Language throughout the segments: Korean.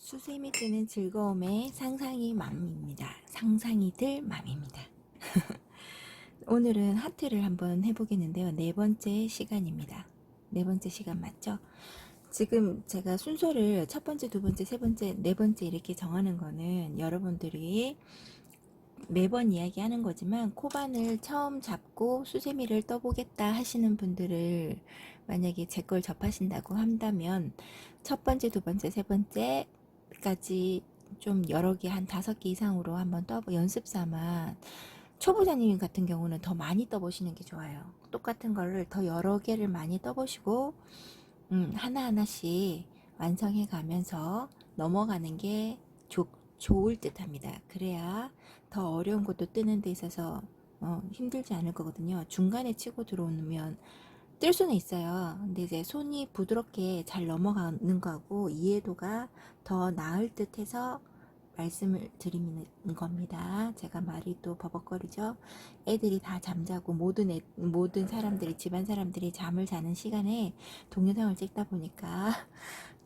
수세미 뜨는 즐거움의 상상이 맘입니다. 상상이 들 맘입니다. 오늘은 하트를 한번 해보겠는데요. 네 번째 시간입니다. 네 번째 시간 맞죠? 지금 제가 순서를 첫 번째, 두 번째, 세 번째, 네 번째 이렇게 정하는 거는 여러분들이 매번 이야기하는 거지만 코바늘 처음 잡고 수세미를 떠보겠다 하시는 분들을 만약에 제 걸 접하신다고 한다면 첫 번째, 두 번째, 세 번째까지 좀 여러 개 한 5개 이상으로 한번 떠보 연습 삼아 초보자님 같은 경우는 더 많이 떠보시는 게 좋아요. 똑같은 거를 더 여러 개를 많이 떠보시고 하나하나씩 완성해 가면서 넘어가는 게 좋을 듯 합니다. 그래야 더 어려운 것도 뜨는 데 있어서 힘들지 않을 거거든요. 중간에 치고 들어오면 뜰 수는 있어요. 근데 이제 손이 부드럽게 잘 넘어가는 거하고 이해도가 더 나을 듯 해서 말씀을 드리는 겁니다. 제가 말이 또 버벅거리죠. 애들이 다 잠자고 모든 사람들이 집안 사람들이 잠을 자는 시간에 동영상을 찍다 보니까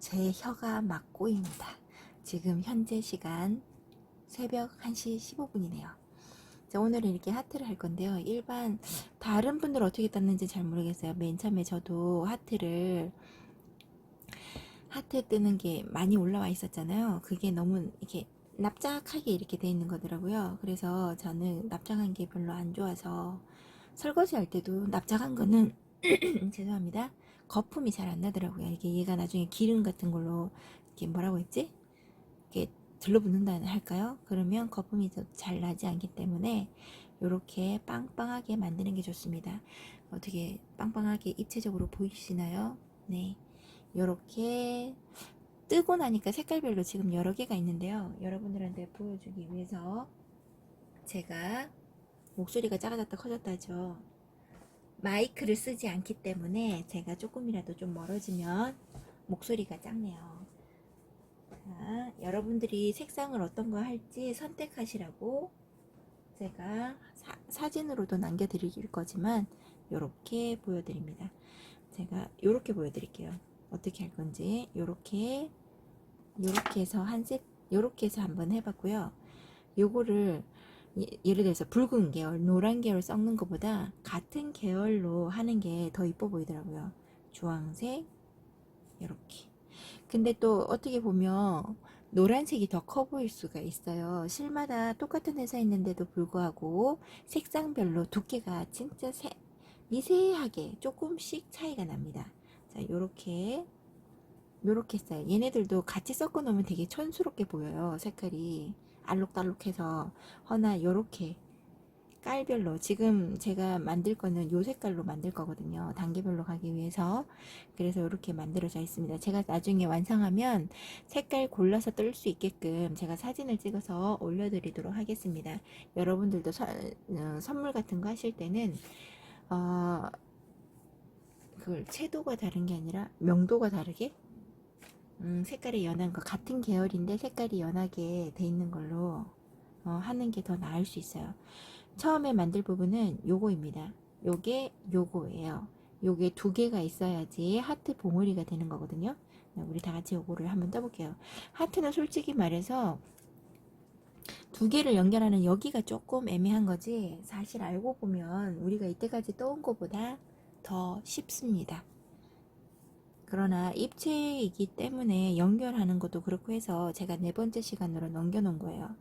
제 혀가 막 꼬입니다. 지금 현재 시간 새벽 1시 15분이네요. 자, 오늘은 이렇게 하트를 할 건데요. 일반 다른 분들 어떻게 떴는지 잘 모르겠어요. 맨 처음에 저도 하트 뜨는 게 많이 올라와 있었잖아요. 그게 너무 이렇게 납작하게 이렇게 돼 있는 거더라고요. 그래서 저는 납작한 게 별로 안 좋아서 설거지 할 때도 납작한 거는 죄송합니다. 거품이 잘 안 나더라고요. 이게 얘가 나중에 기름 같은 걸로 이렇게 뭐라고 했지? 이렇게 들러붙는다 할까요? 그러면 거품이 더 잘 나지 않기 때문에 이렇게 빵빵하게 만드는 게 좋습니다. 어떻게 빵빵하게 입체적으로 보이시나요? 네. 이렇게 뜨고 나니까 색깔별로 지금 여러 개가 있는데요. 여러분들한테 보여주기 위해서 제가 목소리가 작아졌다 커졌다 하죠. 마이크를 쓰지 않기 때문에 제가 조금이라도 좀 멀어지면 목소리가 작네요. 자, 여러분들이 색상을 어떤 거 할지 선택하시라고 제가 사진으로도 남겨드릴 거지만 이렇게 보여드립니다. 제가 이렇게 보여드릴게요. 어떻게 할 건지 이렇게 해서 이렇게 해서 한번 해봤고요. 요거를 예를 들어서 붉은 계열, 노란 계열 섞는 것보다 같은 계열로 하는 게 더 이뻐 보이더라고요. 주황색 이렇게. 근데 또 어떻게 보면 노란색이 더 커 보일 수가 있어요. 실마다 똑같은 회사에 있는데도 불구하고 색상별로 두께가 진짜 미세하게 조금씩 차이가 납니다. 자, 요렇게 써요. 얘네들도 같이 섞어 놓으면 되게 촌스럽게 보여요. 색깔이 알록달록해서. 허나 요렇게 깔별로 지금 제가 만들 거는 요 색깔로 만들 거거든요. 단계별로 가기 위해서. 그래서 이렇게 만들어져 있습니다. 제가 나중에 완성하면 색깔 골라서 뜰 수 있게끔 제가 사진을 찍어서 올려드리도록 하겠습니다. 여러분들도 선물 같은 거 하실 때는 그걸 채도가 다른 게 아니라 명도가 다르게 색깔이 연한 거 같은 계열인데 색깔이 연하게 돼 있는 걸로 하는 게 더 나을 수 있어요. 처음에 만들 부분은 요거입니다. 요거예요. 요게 2개가 있어야지 하트 봉우리가 되는 거거든요. 우리 다 같이 요거를 한번 떠볼게요. 하트는 솔직히 말해서 2개를 연결하는 여기가 조금 애매한 거지, 사실 알고 보면 우리가 이때까지 떠온 것보다 더 쉽습니다. 그러나 입체이기 때문에 연결하는 것도 그렇고 해서 제가 네 번째 시간으로 넘겨놓은 거예요.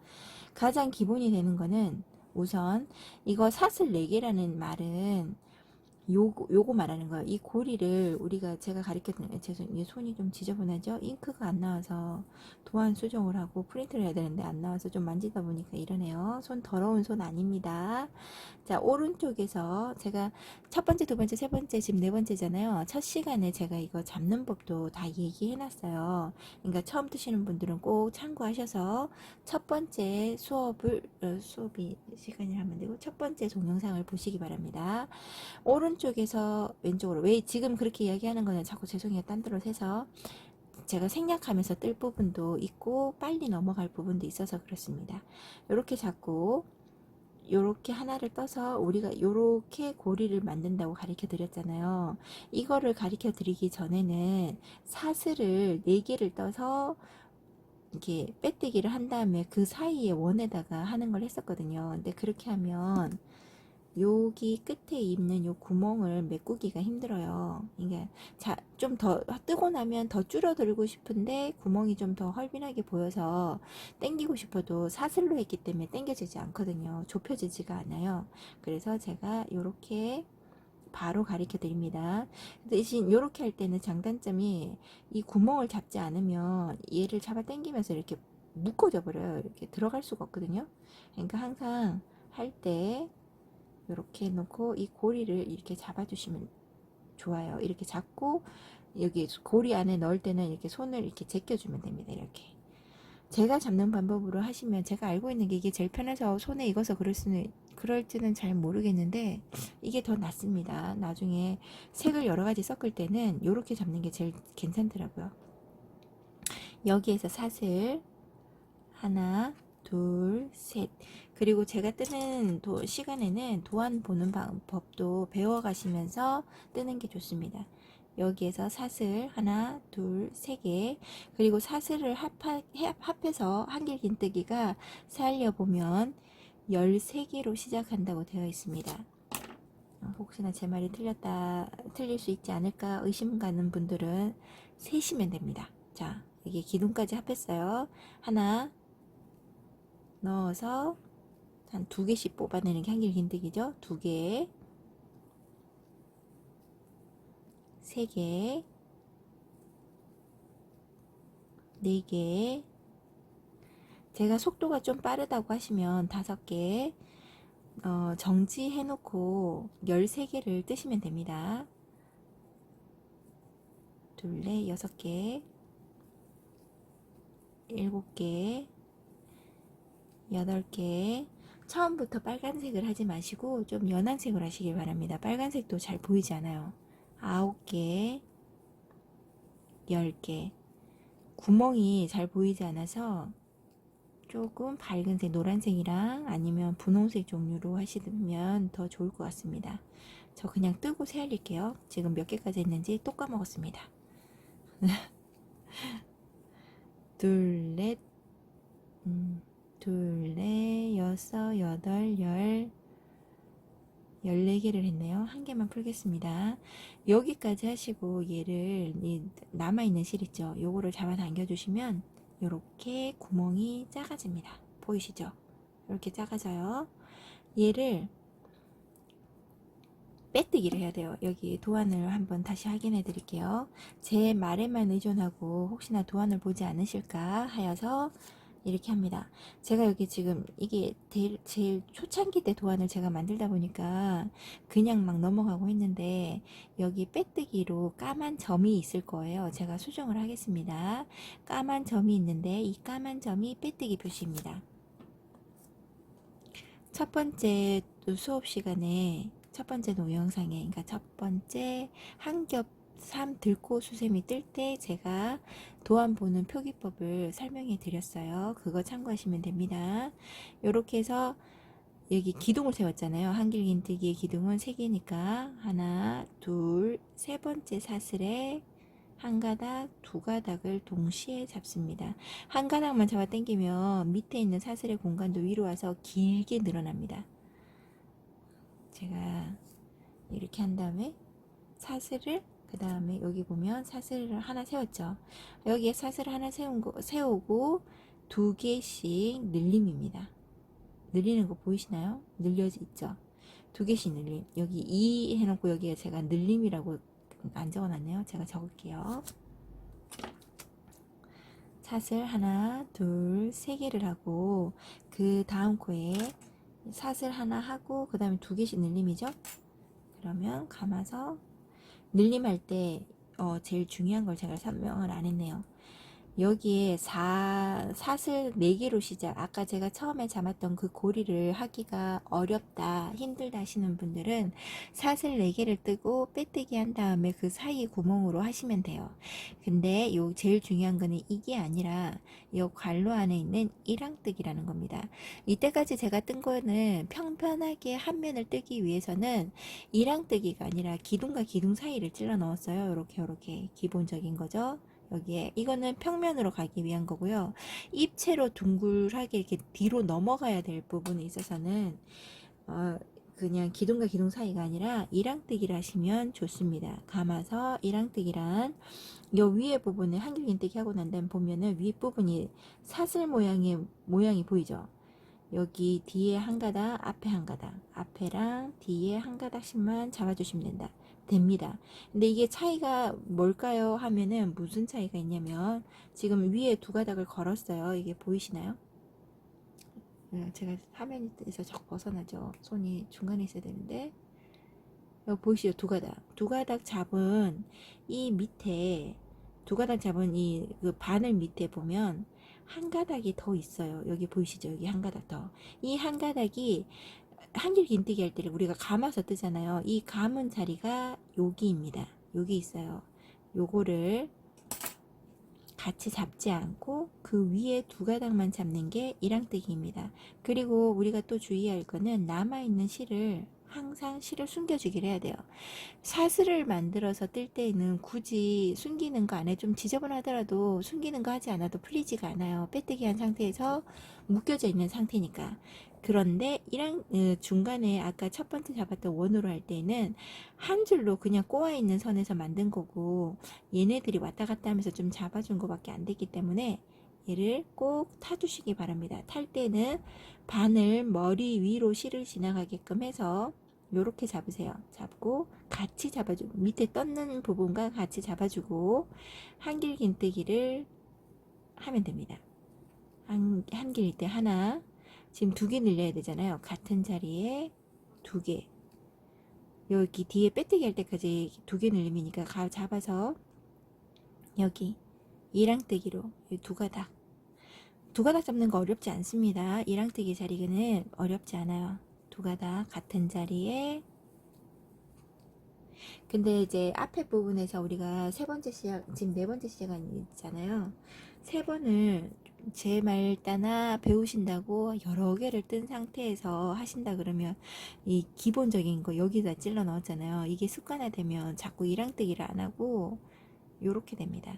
가장 기본이 되는 거는 우선 이거 사슬 4개라는 말은 요거 말하는 거예요. 이 고리를 제가 가르쳤던, 죄송해요. 손이 좀 지저분하죠? 잉크가 안 나와서 도안 수정을 하고 프린트를 해야 되는데 안 나와서 좀 만지다 보니까 이러네요. 더러운 손 아닙니다. 자, 오른쪽에서 제가 첫 번째, 두 번째, 세 번째, 지금 네 번째잖아요. 첫 시간에 제가 이거 잡는 법도 다 얘기해 놨어요. 그러니까 처음 뜨시는 분들은 꼭 참고하셔서 첫 번째 수업이 시간이 하면 되고 첫 번째 동영상을 보시기 바랍니다. 오른쪽에서 왼쪽으로, 왜 지금 그렇게 이야기하는 거는 자꾸 죄송해요, 딴 데로 새서 제가 생략하면서 뜰 부분도 있고 빨리 넘어갈 부분도 있어서 그렇습니다. 이렇게 잡고 요렇게 하나를 떠서 우리가 요렇게 고리를 만든다고 가르쳐 드렸잖아요. 이거를 가르쳐 드리기 전에는 사슬을 4개를 떠서 이렇게 빼뜨기를 한 다음에 그 사이에 원에다가 하는 걸 했었거든요. 근데 그렇게 하면 여기 끝에 있는 요 구멍을 메꾸기가 힘들어요. 이게 좀 더 뜨고 나면 더 줄어들고 싶은데 구멍이 좀 더 헐빈하게 보여서 당기고 싶어도 사슬로 했기 때문에 당겨지지 않거든요. 좁혀지지가 않아요. 그래서 제가 요렇게 바로 가르쳐 드립니다. 대신 이렇게 할 때는 장단점이 이 구멍을 잡지 않으면 얘를 잡아 당기면서 이렇게 묶어져 버려요. 이렇게 들어갈 수가 없거든요. 그러니까 항상 할 때 이렇게 놓고 이 고리를 이렇게 잡아주시면 좋아요. 이렇게 잡고 여기 고리 안에 넣을 때는 이렇게 손을 이렇게 제껴주면 됩니다. 이렇게 제가 잡는 방법으로 하시면, 제가 알고 있는 게 이게 제일 편해서 손에 익어서 그럴지는 잘 모르겠는데 이게 더 낫습니다. 나중에 색을 여러 가지 섞을 때는 이렇게 잡는 게 제일 괜찮더라고요. 여기에서 사슬 하나, 둘, 셋. 그리고 제가 뜨는 시간에는 도안 보는 방법도 배워가시면서 뜨는 게 좋습니다. 여기에서 사슬 하나, 둘, 세 개. 그리고 사슬을 합해서 한길긴뜨기가 살려보면 13개로 시작한다고 되어 있습니다. 혹시나 제 말이 틀릴 수 있지 않을까 의심 가는 분들은 세시면 됩니다. 자, 이게 기둥까지 합했어요. 하나 넣어서 한 2개씩 뽑아내는 게 한길긴뜨기죠. 2개, 3개, 4개. 제가 속도가 좀 빠르다고 하시면 5개, 정지해 놓고 13개를 뜨시면 됩니다. 둘레 6개, 7개, 8개. 처음부터 빨간색을 하지 마시고 좀 연한 색으로 하시길 바랍니다. 빨간색도 잘 보이지 않아요. 9개, 10개. 구멍이 잘 보이지 않아서 조금 밝은색, 노란색이랑 아니면 분홍색 종류로 하시면 더 좋을 것 같습니다. 저 그냥 뜨고 세알릴게요. 지금 몇 개까지 했는지 또 까먹었습니다. 둘, 넷, 둘, 넷, 여섯, 여덟, 14개를 했네요. 한 개만 풀겠습니다. 여기까지 하시고 얘를 남아있는 실 있죠. 요거를 잡아 당겨 주시면 요렇게 구멍이 작아집니다. 보이시죠? 이렇게 작아져요. 얘를 빼뜨기를 해야 돼요. 여기 도안을 한번 다시 확인해 드릴게요. 제 말에만 의존하고 혹시나 도안을 보지 않으실까 하여서 이렇게 합니다. 제가 여기 지금 이게 제일 초창기 때 도안을 제가 만들다 보니까 그냥 막 넘어가고 했는데 여기 빼뜨기로 까만 점이 있을 거예요. 제가 수정을 하겠습니다. 까만 점이 있는데 이 까만 점이 빼뜨기 표시입니다. 첫 번째 수업 시간에 첫 번째 동영상에, 그러니까 첫 번째 한겹 3 들고 수세미 뜰 때 제가 도안 보는 표기법을 설명해 드렸어요. 그거 참고하시면 됩니다. 이렇게 해서 여기 기둥을 세웠잖아요. 한길긴뜨기의 기둥은 3개니까 하나, 둘, 세 번째 사슬에 한 가닥, 2가닥을 동시에 잡습니다. 한 가닥만 잡아 당기면 밑에 있는 사슬의 공간도 위로 와서 길게 늘어납니다. 제가 이렇게 한 다음에 사슬을, 그 다음에 여기 보면 사슬을 하나 세웠죠. 여기에 사슬을 하나 세우고 2개씩 늘림입니다. 늘리는 거 보이시나요? 늘려져 있죠. 2개씩 늘림. 여기 2 해놓고 여기에 제가 늘림이라고 안 적어놨네요. 제가 적을게요. 사슬 하나, 둘, 3개를 하고 그 다음 코에 사슬 하나 하고 그 다음에 2개씩 늘림이죠. 그러면 감아서 늘림할 때 제일 중요한 걸 제가 설명을 안 했네요. 여기에 사슬 4개로 시작. 아까 제가 처음에 잡았던 그 고리를 하기가 어렵다, 힘들다 하시는 분들은 사슬 4개를 뜨고 빼뜨기 한 다음에 그 사이 구멍으로 하시면 돼요. 근데 요 제일 중요한 거는 이게 아니라 요 관로 안에 있는 일항뜨기라는 겁니다. 이때까지 제가 뜬 거는 평평하게 한 면을 뜨기 위해서는 일항뜨기가 아니라 기둥과 기둥 사이를 찔러 넣었어요. 요렇게 기본적인 거죠. 여기에 이거는 평면으로 가기 위한 거고요. 입체로 둥글하게 이렇게 뒤로 넘어가야 될 부분에 있어서는 그냥 기둥과 기둥 사이가 아니라 이랑뜨기를 하시면 좋습니다. 감아서 이랑뜨기란 요 위에 부분에 한길긴뜨기 하고 난 다음에 보면은 윗부분이 사슬 모양이 보이죠? 여기 뒤에 한 가닥, 앞에 한 가닥, 앞에랑 뒤에 한 가닥씩만 잡아주시면 됩니다. 근데 이게 차이가 뭘까요? 하면은 무슨 차이가 있냐면 지금 위에 두 가닥을 걸었어요. 이게 보이시나요? 제가 화면에서 자꾸 벗어나죠. 손이 중간에 있어야 되는데 여기 보이시죠? 두 가닥 잡은 이 밑에 두 가닥 잡은 이 그 바늘 밑에 보면 한 가닥이 더 있어요. 여기 보이시죠? 여기 한 가닥 더. 이 한 가닥이 한길긴뜨기 할 때를 우리가 감아서 뜨잖아요. 이 감은 자리가 여기입니다. 여기 있어요. 요거를 같이 잡지 않고 그 위에 두 가닥만 잡는 게 이랑뜨기입니다. 그리고 우리가 또 주의할 거는 남아있는 실을 항상 실을 숨겨주기를 해야 돼요. 사슬을 만들어서 뜰 때에는 굳이 숨기는 거 안에 좀 지저분하더라도 숨기는 거 하지 않아도 풀리지가 않아요. 빼뜨기 한 상태에서 묶여져 있는 상태니까. 그런데 중간에 아까 첫 번째 잡았던 원으로 할 때는 한 줄로 그냥 꼬아 있는 선에서 만든 거고 얘네들이 왔다 갔다 하면서 좀 잡아준 거밖에 안 됐기 때문에 얘를 꼭 타주시기 바랍니다. 탈 때는 바늘 머리 위로 실을 지나가게끔 해서 요렇게 잡으세요. 잡고 같이 잡아주고 밑에 떴는 부분과 같이 잡아주고 한길긴뜨기를 하면 됩니다. 한길 때 하나, 지금 두 개 늘려야 되잖아요. 같은 자리에 두 개. 여기 뒤에 빼뜨기 할 때까지 두 개 늘림이니까 잡아서 여기 이랑뜨기로 두 가닥. 두 가닥 잡는 거 어렵지 않습니다. 이랑뜨기 자리는 어렵지 않아요. 두 가닥 같은 자리에. 근데 이제 앞에 부분에서 우리가 세 번째 시작, 지금 네 번째 시간이잖아요. 세 번을 제 말 따나 배우신다고 여러 개를 뜬 상태에서 하신다 그러면 이 기본적인 거 여기다 찔러 넣었잖아요. 이게 습관화되면 자꾸 이랑뜨기를 안 하고 요렇게 됩니다.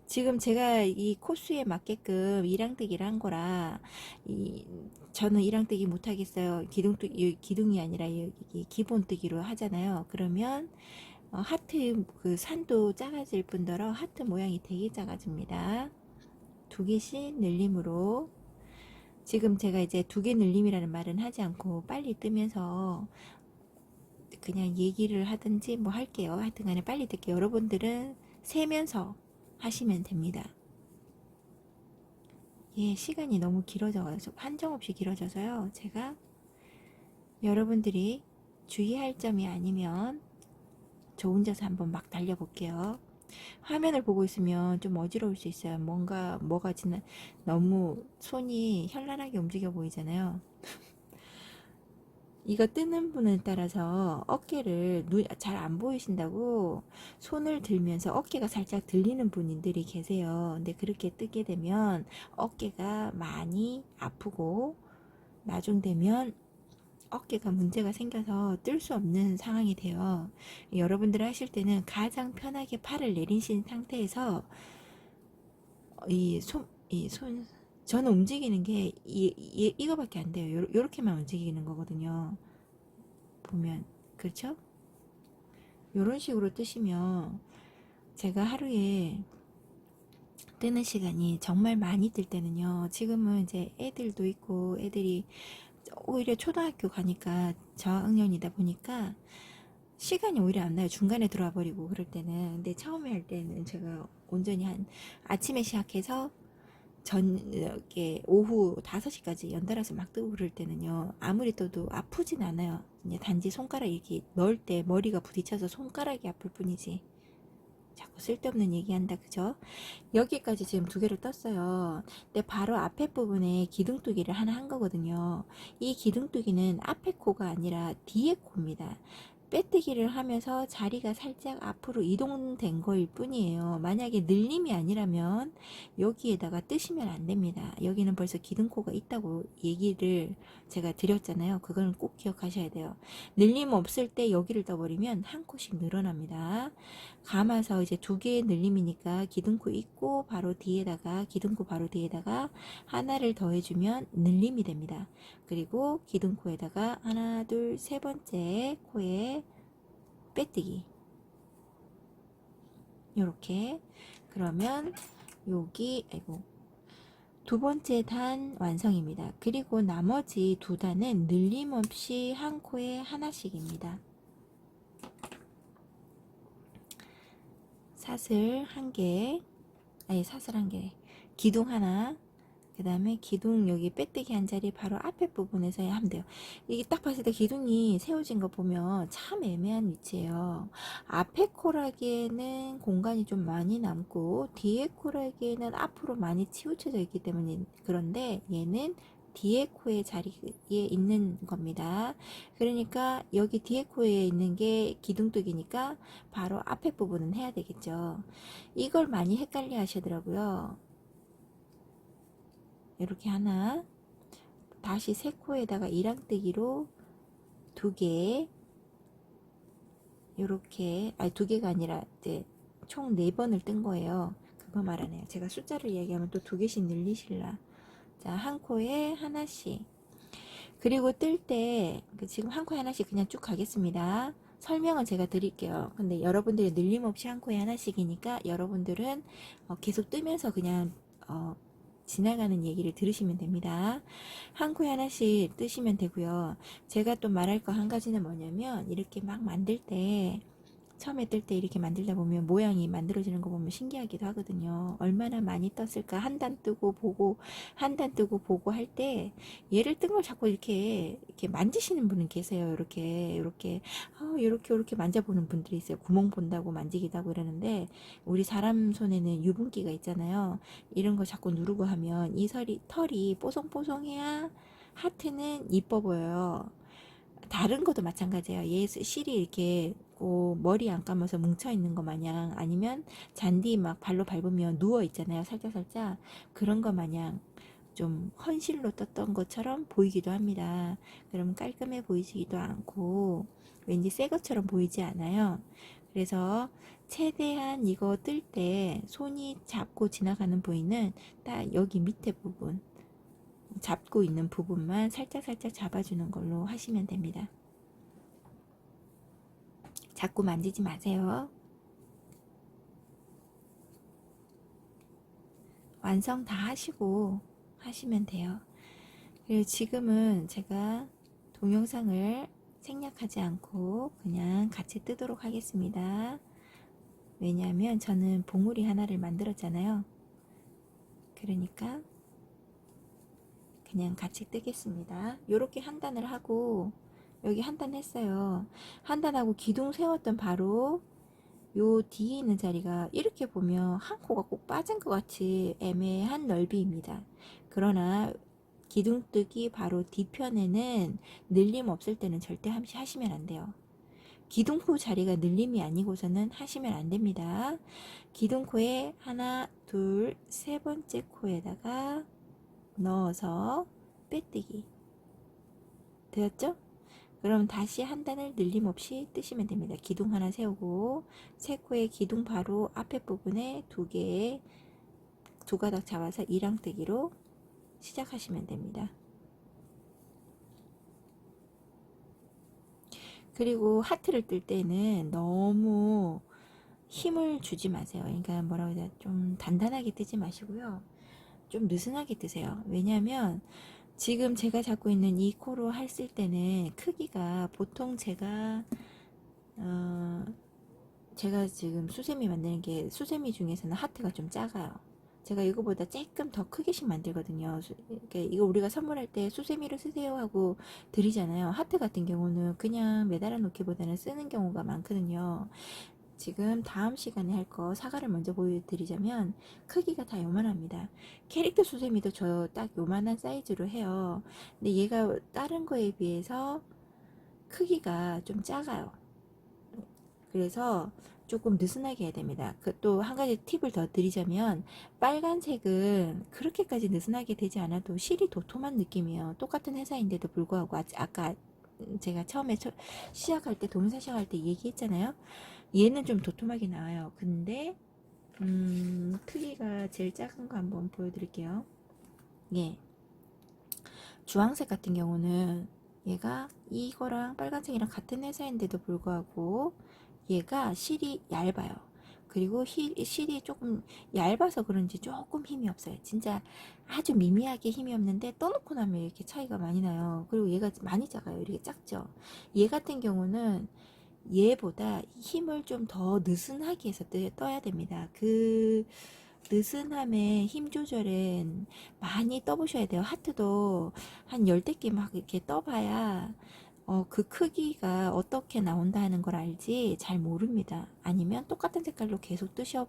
지금 제가 이 코스에 맞게끔 이랑뜨기를 한 거라 저는 이랑뜨기 못하겠어요. 기둥이 아니라 여기 기본뜨기로 하잖아요. 그러면 하트 그 산도 작아질 뿐더러 하트 모양이 되게 작아집니다. 두 개씩 늘림으로 지금 제가 이제 두 개 늘림이라는 말은 하지 않고 빨리 뜨면서 그냥 얘기를 하든지 뭐 할게요. 하여튼 간에 빨리 뜰게요. 여러분들은 세면서 하시면 됩니다. 예, 시간이 너무 길어져서 한정없이 길어져서요. 제가 여러분들이 주의할 점이 아니면 저 혼자서 한번 막 달려볼게요. 화면을 보고 있으면 좀 어지러울 수 있어요. 뭐가 너무 손이 현란하게 움직여 보이잖아요. 이거 뜨는 분에 따라서 어깨를 잘 안 보이신다고 손을 들면서 어깨가 살짝 들리는 분들이 계세요. 근데 그렇게 뜨게 되면 어깨가 많이 아프고 나중 되면 어깨가 문제가 생겨서 뜰 수 없는 상황이 돼요. 여러분들 하실 때는 가장 편하게 팔을 내리신 상태에서 저는 움직이는 게 이거밖에 안 돼요. 요렇게만 움직이는 거거든요. 보면 그렇죠? 요런 식으로 뜨시면 제가 하루에 뜨는 시간이 정말 많이 뜰 때는요. 지금은 이제 애들도 있고 애들이 오히려 초등학교 가니까 저학년이다 보니까 시간이 오히려 안 나요. 중간에 들어와 버리고 그럴 때는. 근데 처음에 할 때는 제가 온전히 한 아침에 시작해서 저녁에 오후 5시까지 연달아서 막 뜨고 그럴 때는요. 아무리 떠도 아프진 않아요. 그냥 단지 손가락 이렇게 넣을 때 머리가 부딪혀서 손가락이 아플 뿐이지. 자꾸 쓸데없는 얘기한다 그죠? 여기까지 지금 두 개를 떴어요. 근데 바로 앞에 부분에 기둥뜨기를 하나 한 거거든요. 이 기둥뜨기는 앞에 코가 아니라 뒤에 코입니다. 빼뜨기를 하면서 자리가 살짝 앞으로 이동된 거일 뿐이에요. 만약에 늘림이 아니라면 여기에다가 뜨시면 안 됩니다. 여기는 벌써 기둥코가 있다고 얘기를 제가 드렸잖아요. 그걸 꼭 기억하셔야 돼요. 늘림 없을 때 여기를 떠버리면 한 코씩 늘어납니다. 감아서 이제 두 개의 늘림이니까 기둥코 있고 바로 뒤에다가 기둥코 바로 뒤에다가 하나를 더해주면 늘림이 됩니다. 그리고 기둥코에다가 하나 둘 세 번째 코에 빼뜨기 요렇게. 그러면 여기 아이고 두 번째 단 완성입니다. 그리고 나머지 두 단은 늘림 없이 한 코에 하나씩입니다. 사슬 한 개, 아니 사슬 한 개, 기둥 하나, 그 다음에 기둥 여기 빼뜨기 한 자리 바로 앞에 부분에서 하면 돼요. 이게 딱 봤을 때 기둥이 세워진 거 보면 참 애매한 위치예요. 앞에 코라기에는 공간이 좀 많이 남고 뒤에 코라기에는 앞으로 많이 치우쳐져 있기 때문에 그런데 얘는 뒤에 코의 자리에 있는 겁니다. 그러니까 여기 뒤에 코에 있는 게 기둥뜨기니까 바로 앞에 부분은 해야 되겠죠. 이걸 많이 헷갈려 하시더라고요. 이렇게 하나, 다시 세 코에다가 이랑뜨기로 두 개, 요렇게, 아니 두 개가 아니라 이제 총 4번을 뜬 거예요. 그거 말하네요. 제가 숫자를 이야기하면 또 두 개씩 늘리실라. 자, 한 코에 하나씩. 그리고 뜰 때 지금 한 코에 하나씩 그냥 쭉 가겠습니다. 설명은 제가 드릴게요. 근데 여러분들이 늘림 없이 한 코에 하나씩이니까 여러분들은 계속 뜨면서 그냥 지나가는 얘기를 들으시면 됩니다. 한 코에 하나씩 뜨시면 되고요. 제가 또 말할 거 한 가지는 뭐냐면 이렇게 막 만들 때 처음에 뜰 때 이렇게 만들다 보면 모양이 만들어지는 거 보면 신기하기도 하거든요. 얼마나 많이 떴을까. 한 단 뜨고 보고 한 단 뜨고 보고 할 때 얘를 뜬 걸 자꾸 이렇게 만지시는 분은 계세요. 이렇게 만져보는 분들이 있어요. 구멍 본다고 만지기도 하고 이러는데 우리 사람 손에는 유분기가 있잖아요. 이런 거 자꾸 누르고 하면 이 털이 뽀송뽀송해야 하트는 이뻐 보여요. 다른 것도 마찬가지예요. 얘 실이 이렇게 머리 안 감아서 뭉쳐 있는 거 마냥 아니면 잔디 막 발로 밟으면 누워 있잖아요. 살짝살짝 그런 거 마냥 좀 헌실로 떴던 것처럼 보이기도 합니다. 그러면 깔끔해 보이지도 않고 왠지 새 것처럼 보이지 않아요. 그래서 최대한 이거 뜰 때 손이 잡고 지나가는 부위는 딱 여기 밑에 부분 잡고 있는 부분만 살짝살짝 잡아주는 걸로 하시면 됩니다. 자꾸 만지지 마세요. 완성 다 하시고 하시면 돼요. 그리고 지금은 제가 동영상을 생략하지 않고 그냥 같이 뜨도록 하겠습니다. 왜냐하면 저는 봉우리 하나를 만들었잖아요. 그러니까 그냥 같이 뜨겠습니다. 요렇게 한 단을 하고 여기 한 단 했어요. 한 단하고 기둥 세웠던 바로 요 뒤에 있는 자리가 이렇게 보면 한 코가 꼭 빠진 것 같이 애매한 넓이입니다. 그러나 기둥뜨기 바로 뒤편에는 늘림 없을 때는 절대 하시면 안 돼요. 기둥코 자리가 늘림이 아니고서는 하시면 안 됩니다. 기둥코에 하나, 둘, 세 번째 코에다가 넣어서 빼뜨기. 되었죠? 그럼 다시 한 단을 늘림 없이 뜨시면 됩니다. 기둥 하나 세우고 세 코의 기둥 바로 앞에 부분에 두 가닥 잡아서 이랑뜨기로 시작하시면 됩니다. 그리고 하트를 뜰 때는 너무 힘을 주지 마세요. 그러니까 뭐라고 해야 되나, 좀 단단하게 뜨지 마시고요. 좀 느슨하게 뜨세요. 왜냐하면 지금 제가 잡고 있는 이 코로 했을 때는 크기가 보통 제가 지금 수세미 만드는 게 수세미 중에서는 하트가 좀 작아요. 제가 이거보다 조금 더 크게씩 만들거든요. 그러니까 이거 우리가 선물할 때 수세미를 쓰세요 하고 드리잖아요. 하트 같은 경우는 그냥 매달아 놓기보다는 쓰는 경우가 많거든요. 지금 다음 시간에 할 거 사과를 먼저 보여드리자면 크기가 다 요만합니다. 캐릭터 수세미도 저 딱 요만한 사이즈로 해요. 근데 얘가 다른 거에 비해서 크기가 좀 작아요. 그래서 조금 느슨하게 해야 됩니다. 그 또 한 가지 팁을 더 드리자면 빨간색은 그렇게까지 느슨하게 되지 않아도 실이 도톰한 느낌이에요. 똑같은 회사인데도 불구하고 아까 제가 처음에 시작할 때 동영상 시작할 때 얘기했잖아요. 얘는 좀 도톰하게 나와요. 근데 크기가 제일 작은 거 한번 보여드릴게요. 예, 주황색 같은 경우는 얘가 이거랑 빨간색이랑 같은 회사인데도 불구하고 얘가 실이 얇아요. 그리고 실이 조금 얇아서 그런지 조금 힘이 없어요. 진짜 아주 미미하게 힘이 없는데 떠놓고 나면 이렇게 차이가 많이 나요. 그리고 얘가 많이 작아요. 이렇게 작죠. 얘 같은 경우는 얘보다 힘을 좀 더 느슨하게 해서 떠야 됩니다. 그 느슨함의 힘 조절은 많이 떠보셔야 돼요. 하트도 한 10대 개 막 이렇게 떠봐야 그 크기가 어떻게 나온다는 걸 알지 잘 모릅니다. 아니면 똑같은 색깔로 계속 뜨셔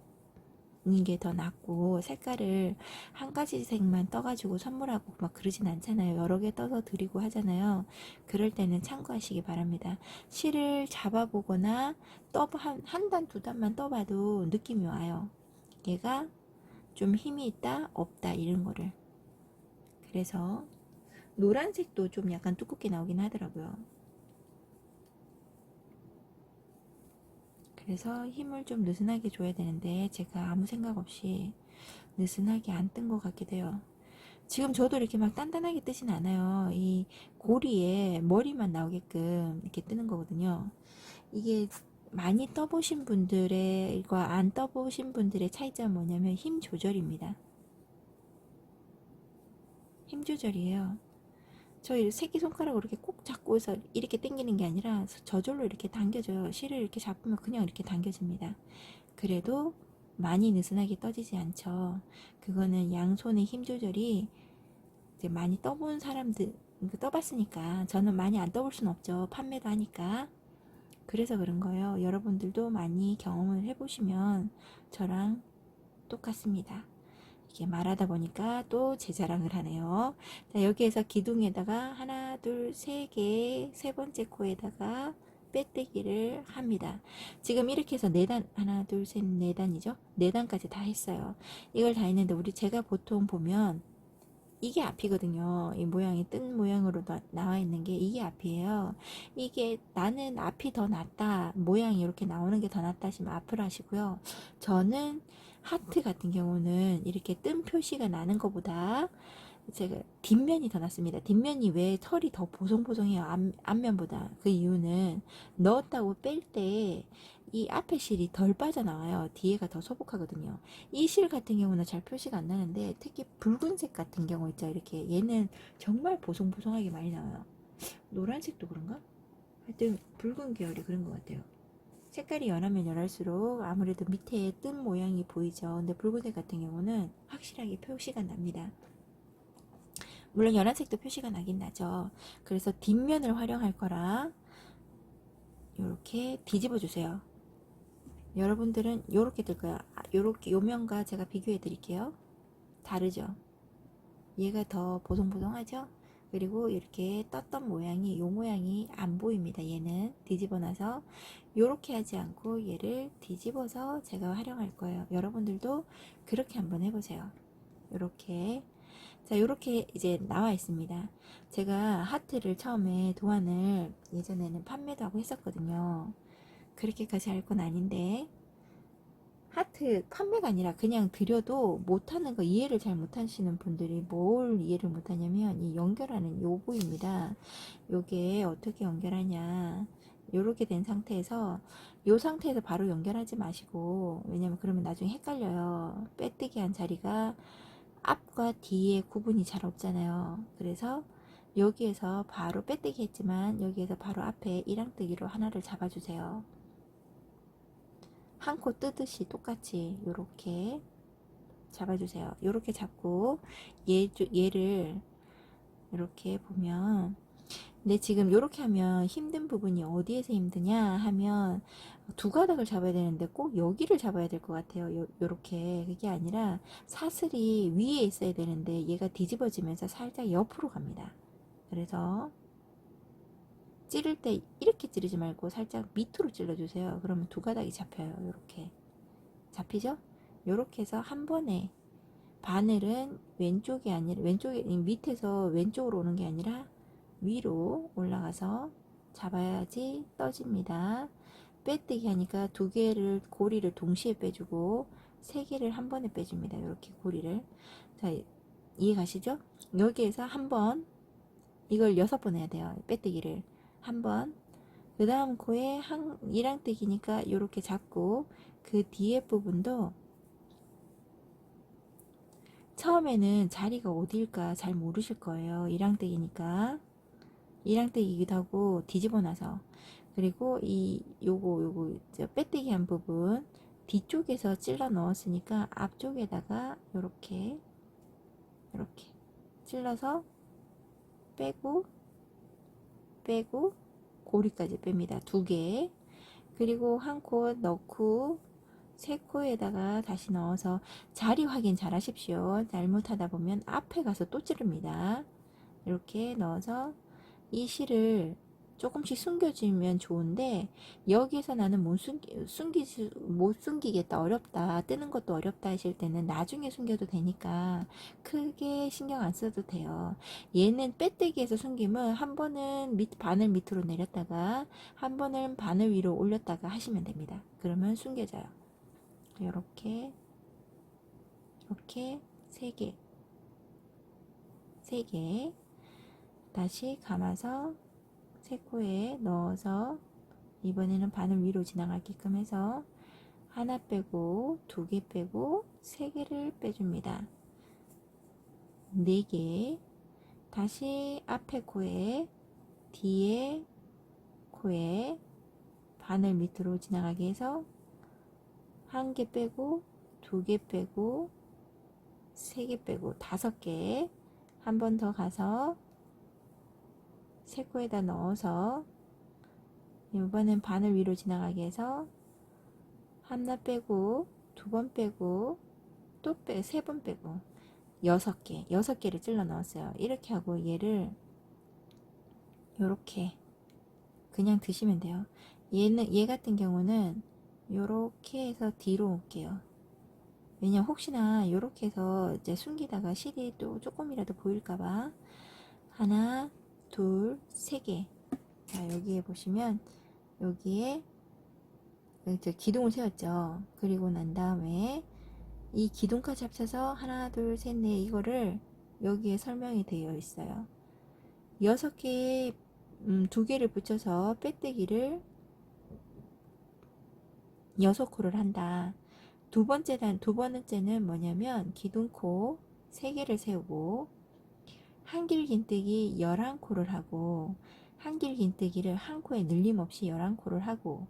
는 게 더 낫고, 색깔을 한 가지 색만 떠가지고 선물하고 막 그러진 않잖아요. 여러 개 떠서 드리고 하잖아요. 그럴 때는 참고하시기 바랍니다. 실을 잡아보거나 한 단, 두 단만 떠봐도 느낌이 와요. 얘가 좀 힘이 있다, 없다, 이런 거를. 그래서 노란색도 좀 약간 두껍게 나오긴 하더라고요. 그래서 힘을 좀 느슨하게 줘야 되는데 제가 아무 생각 없이 느슨하게 안 뜬 것 같기도 해요. 지금 저도 이렇게 막 단단하게 뜨진 않아요. 이 고리에 머리만 나오게끔 이렇게 뜨는 거거든요. 이게 많이 떠보신 분들과 안 떠보신 분들의 차이점은 뭐냐면 힘 조절입니다. 힘 조절이에요. 저 새끼손가락으로 이렇게 꼭 잡고서 이렇게 당기는 게 아니라 저절로 이렇게 당겨져요. 실을 이렇게 잡으면 그냥 이렇게 당겨집니다. 그래도 많이 느슨하게 떠지지 않죠. 그거는 양손의 힘 조절이 이제 많이 떠본 사람들, 떠봤으니까. 저는 많이 안 떠볼 순 없죠. 판매도 하니까. 그래서 그런 거예요. 여러분들도 많이 경험을 해보시면 저랑 똑같습니다. 이렇게 말하다 보니까 또 제 자랑을 하네요. 자, 여기에서 기둥에다가 하나, 둘, 세 개, 세 번째 코에다가 빼떼기를 합니다. 지금 이렇게 해서 4단, 하나, 둘, 셋, 4단이죠? 4단까지 다 했어요. 이걸 다 했는데 제가 보통 보면 이게 앞이거든요. 이 모양이 뜬 모양으로 나와 있는 게 이게 앞이에요. 이게 나는 앞이 더 낫다, 모양이 이렇게 나오는 게 더 낫다 하시면 앞을 하시고요. 저는 하트 같은 경우는 이렇게 뜬 표시가 나는 것보다 제가 뒷면이 더 낫습니다. 뒷면이 왜 털이 더 보송보송해요, 앞면보다. 그 이유는 넣었다고 뺄 때 이 앞에 실이 덜 빠져나와요. 뒤에가 더 소복하거든요. 이 실 같은 경우는 잘 표시가 안 나는데, 특히 붉은색 같은 경우 있죠. 이렇게 얘는 정말 보송보송하게 많이 나와요. 노란색도 그런가? 하여튼 붉은 계열이 그런 것 같아요. 색깔이 연하면 연할수록 아무래도 밑에 뜬 모양이 보이죠. 근데 붉은색 같은 경우는 확실하게 표시가 납니다. 물론 연한색도 표시가 나긴 나죠. 그래서 뒷면을 활용할 거라 이렇게 뒤집어 주세요. 여러분들은 이렇게 될 거야. 요렇게 요면과 제가 비교해 드릴게요. 다르죠? 얘가 더 보송보송하죠? 그리고 이렇게 떴던 모양이, 요 모양이 안 보입니다. 얘는 뒤집어 놔서 요렇게 하지 않고 얘를 뒤집어서 제가 활용할 거예요. 여러분들도 그렇게 한번 해보세요. 요렇게. 자, 요렇게 이제 나와 있습니다. 제가 하트를 처음에 도안을 예전에는 판매도 하고 했었거든요. 그렇게까지 할 건 아닌데, 하트 판매가 아니라 그냥 드려도 못하는 거, 이해를 잘 못하시는 분들이 뭘 이해를 못하냐면 이 연결하는 요 부위입니다. 요게 어떻게 연결하냐, 요렇게 된 상태에서 요 상태에서 바로 연결하지 마시고, 왜냐면 그러면 나중에 헷갈려요. 빼뜨기 한 자리가 앞과 뒤에 구분이 잘 없잖아요. 그래서 여기에서 바로 빼뜨기 했지만 여기에서 바로 앞에 이랑뜨기로 하나를 잡아주세요. 한 코 뜨듯이 똑같이 요렇게 잡아주세요. 요렇게 잡고 얘를 이렇게 보면, 근데 지금 요렇게 하면 힘든 부분이 어디에서 힘드냐 하면 두 가닥을 잡아야 되는데 꼭 여기를 잡아야 될 것 같아요. 요렇게. 그게 아니라 사슬이 위에 있어야 되는데 얘가 뒤집어지면서 살짝 옆으로 갑니다. 그래서 찌를 때 이렇게 찌르지 말고 살짝 밑으로 찔러주세요. 그러면 두 가닥이 잡혀요. 이렇게 잡히죠? 이렇게 해서 한 번에 바늘은 왼쪽이 아니라 왼쪽에 밑에서 왼쪽으로 오는 게 아니라 위로 올라가서 잡아야지 떠집니다. 빼뜨기 하니까 두 개를 고리를 동시에 빼주고 세 개를 한 번에 빼줍니다. 이렇게 고리를. 자, 이해 가시죠? 여기에서 한 번, 이걸 6번 해야 돼요. 빼뜨기를 한 번. 그 다음 코에 이랑뜨기니까 이렇게 잡고 그 뒤에 부분도 처음에는 자리가 어디일까 잘 모르실 거예요. 이랑뜨기니까. 이랑뜨기기도 하고 뒤집어 놔서. 그리고 요거 빼뜨기 한 부분 뒤쪽에서 찔러 넣었으니까 앞쪽에다가 요렇게 찔러서 빼고 고리까지 뺍니다. 두 개. 그리고 한 코 넣고 세 코에다가 다시 넣어서 자리 확인 잘 하십시오. 잘못하다 보면 앞에 가서 또 찌릅니다. 이렇게 넣어서 이 실을 조금씩 숨겨주면 좋은데 여기에서 나는 못 숨기겠다, 어렵다, 뜨는 것도 어렵다 하실 때는 나중에 숨겨도 되니까 크게 신경 안 써도 돼요. 얘는 빼뜨기에서 숨기면 한 번은 바늘 밑으로 내렸다가 한 번은 바늘 위로 올렸다가 하시면 됩니다. 그러면 숨겨져요. 이렇게 세 개 다시 감아서 세 코에 넣어서 이번에는 바늘 위로 지나가게끔 해서 하나 빼고 두 개 빼고 세 개를 빼줍니다. 네 개. 다시 앞에 코에 뒤에 코에 바늘 밑으로 지나가게 해서 한 개 빼고 두 개 빼고 세 개 빼고 5개. 한 번 더 가서 세 코에다 넣어서 이번엔 바늘 위로 지나가게 해서 하나 빼고 두 번 빼고 또 세 번 빼고 6개를 찔러 넣었어요. 이렇게 하고 얘를 요렇게 그냥 드시면 돼요. 얘 같은 경우는 요렇게 해서 뒤로 올게요. 왜냐면 혹시나 요렇게 해서 이제 숨기다가 실이 또 조금이라도 보일까봐. 하나, 둘, 세 개. 자, 여기에 보시면 여기에 이제 기둥을 세웠죠. 그리고 난 다음에 이 기둥까지 합쳐서 하나, 둘, 셋, 넷 이거를 여기에 설명이 되어 있어요. 6개에 2개를 붙여서 빼뜨기를 6코를 한다. 두 번째는 뭐냐면 기둥코 3개를 세우고 한길긴뜨기 11코를 하고 한길긴뜨기를 한 코에 늘림 없이 11코를 하고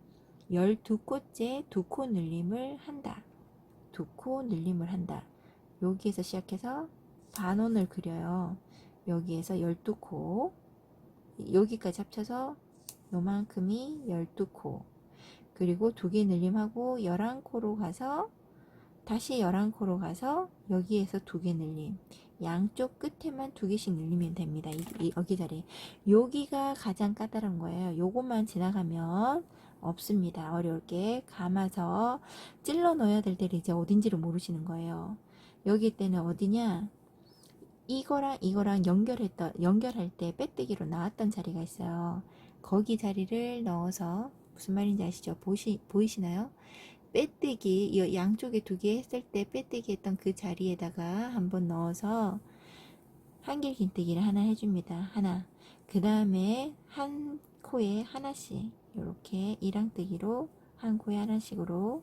12코째 2코 늘림을 한다. 2코 늘림을 한다. 여기에서 시작해서 반원을 그려요. 여기에서 12코 여기까지 합쳐서 요만큼이 12코 그리고 2개 늘림하고 11코로 가서 다시 11코로 가서 여기에서 2개 늘림 양쪽 끝에만 2개씩 늘리면 됩니다. 여기 자리 여기가 가장 까다로운 거예요. 요것만 지나가면 없습니다. 어려울게 감아서 찔러 넣어야 될 때를 이제 어딘지를 모르시는 거예요. 여기 때는 어디냐 이거랑 연결할 때 빼뜨기로 나왔던 자리가 있어요. 거기 자리를 넣어서 무슨 말인지 아시죠? 보이시나요? 빼뜨기 양쪽에 2개 했을 때 빼뜨기 했던 그 자리에다가 한번 넣어서 한길긴뜨기를 하나 해줍니다. 하나. 그 다음에 한 코에 하나씩 이렇게 이랑뜨기로 한 코에 하나씩으로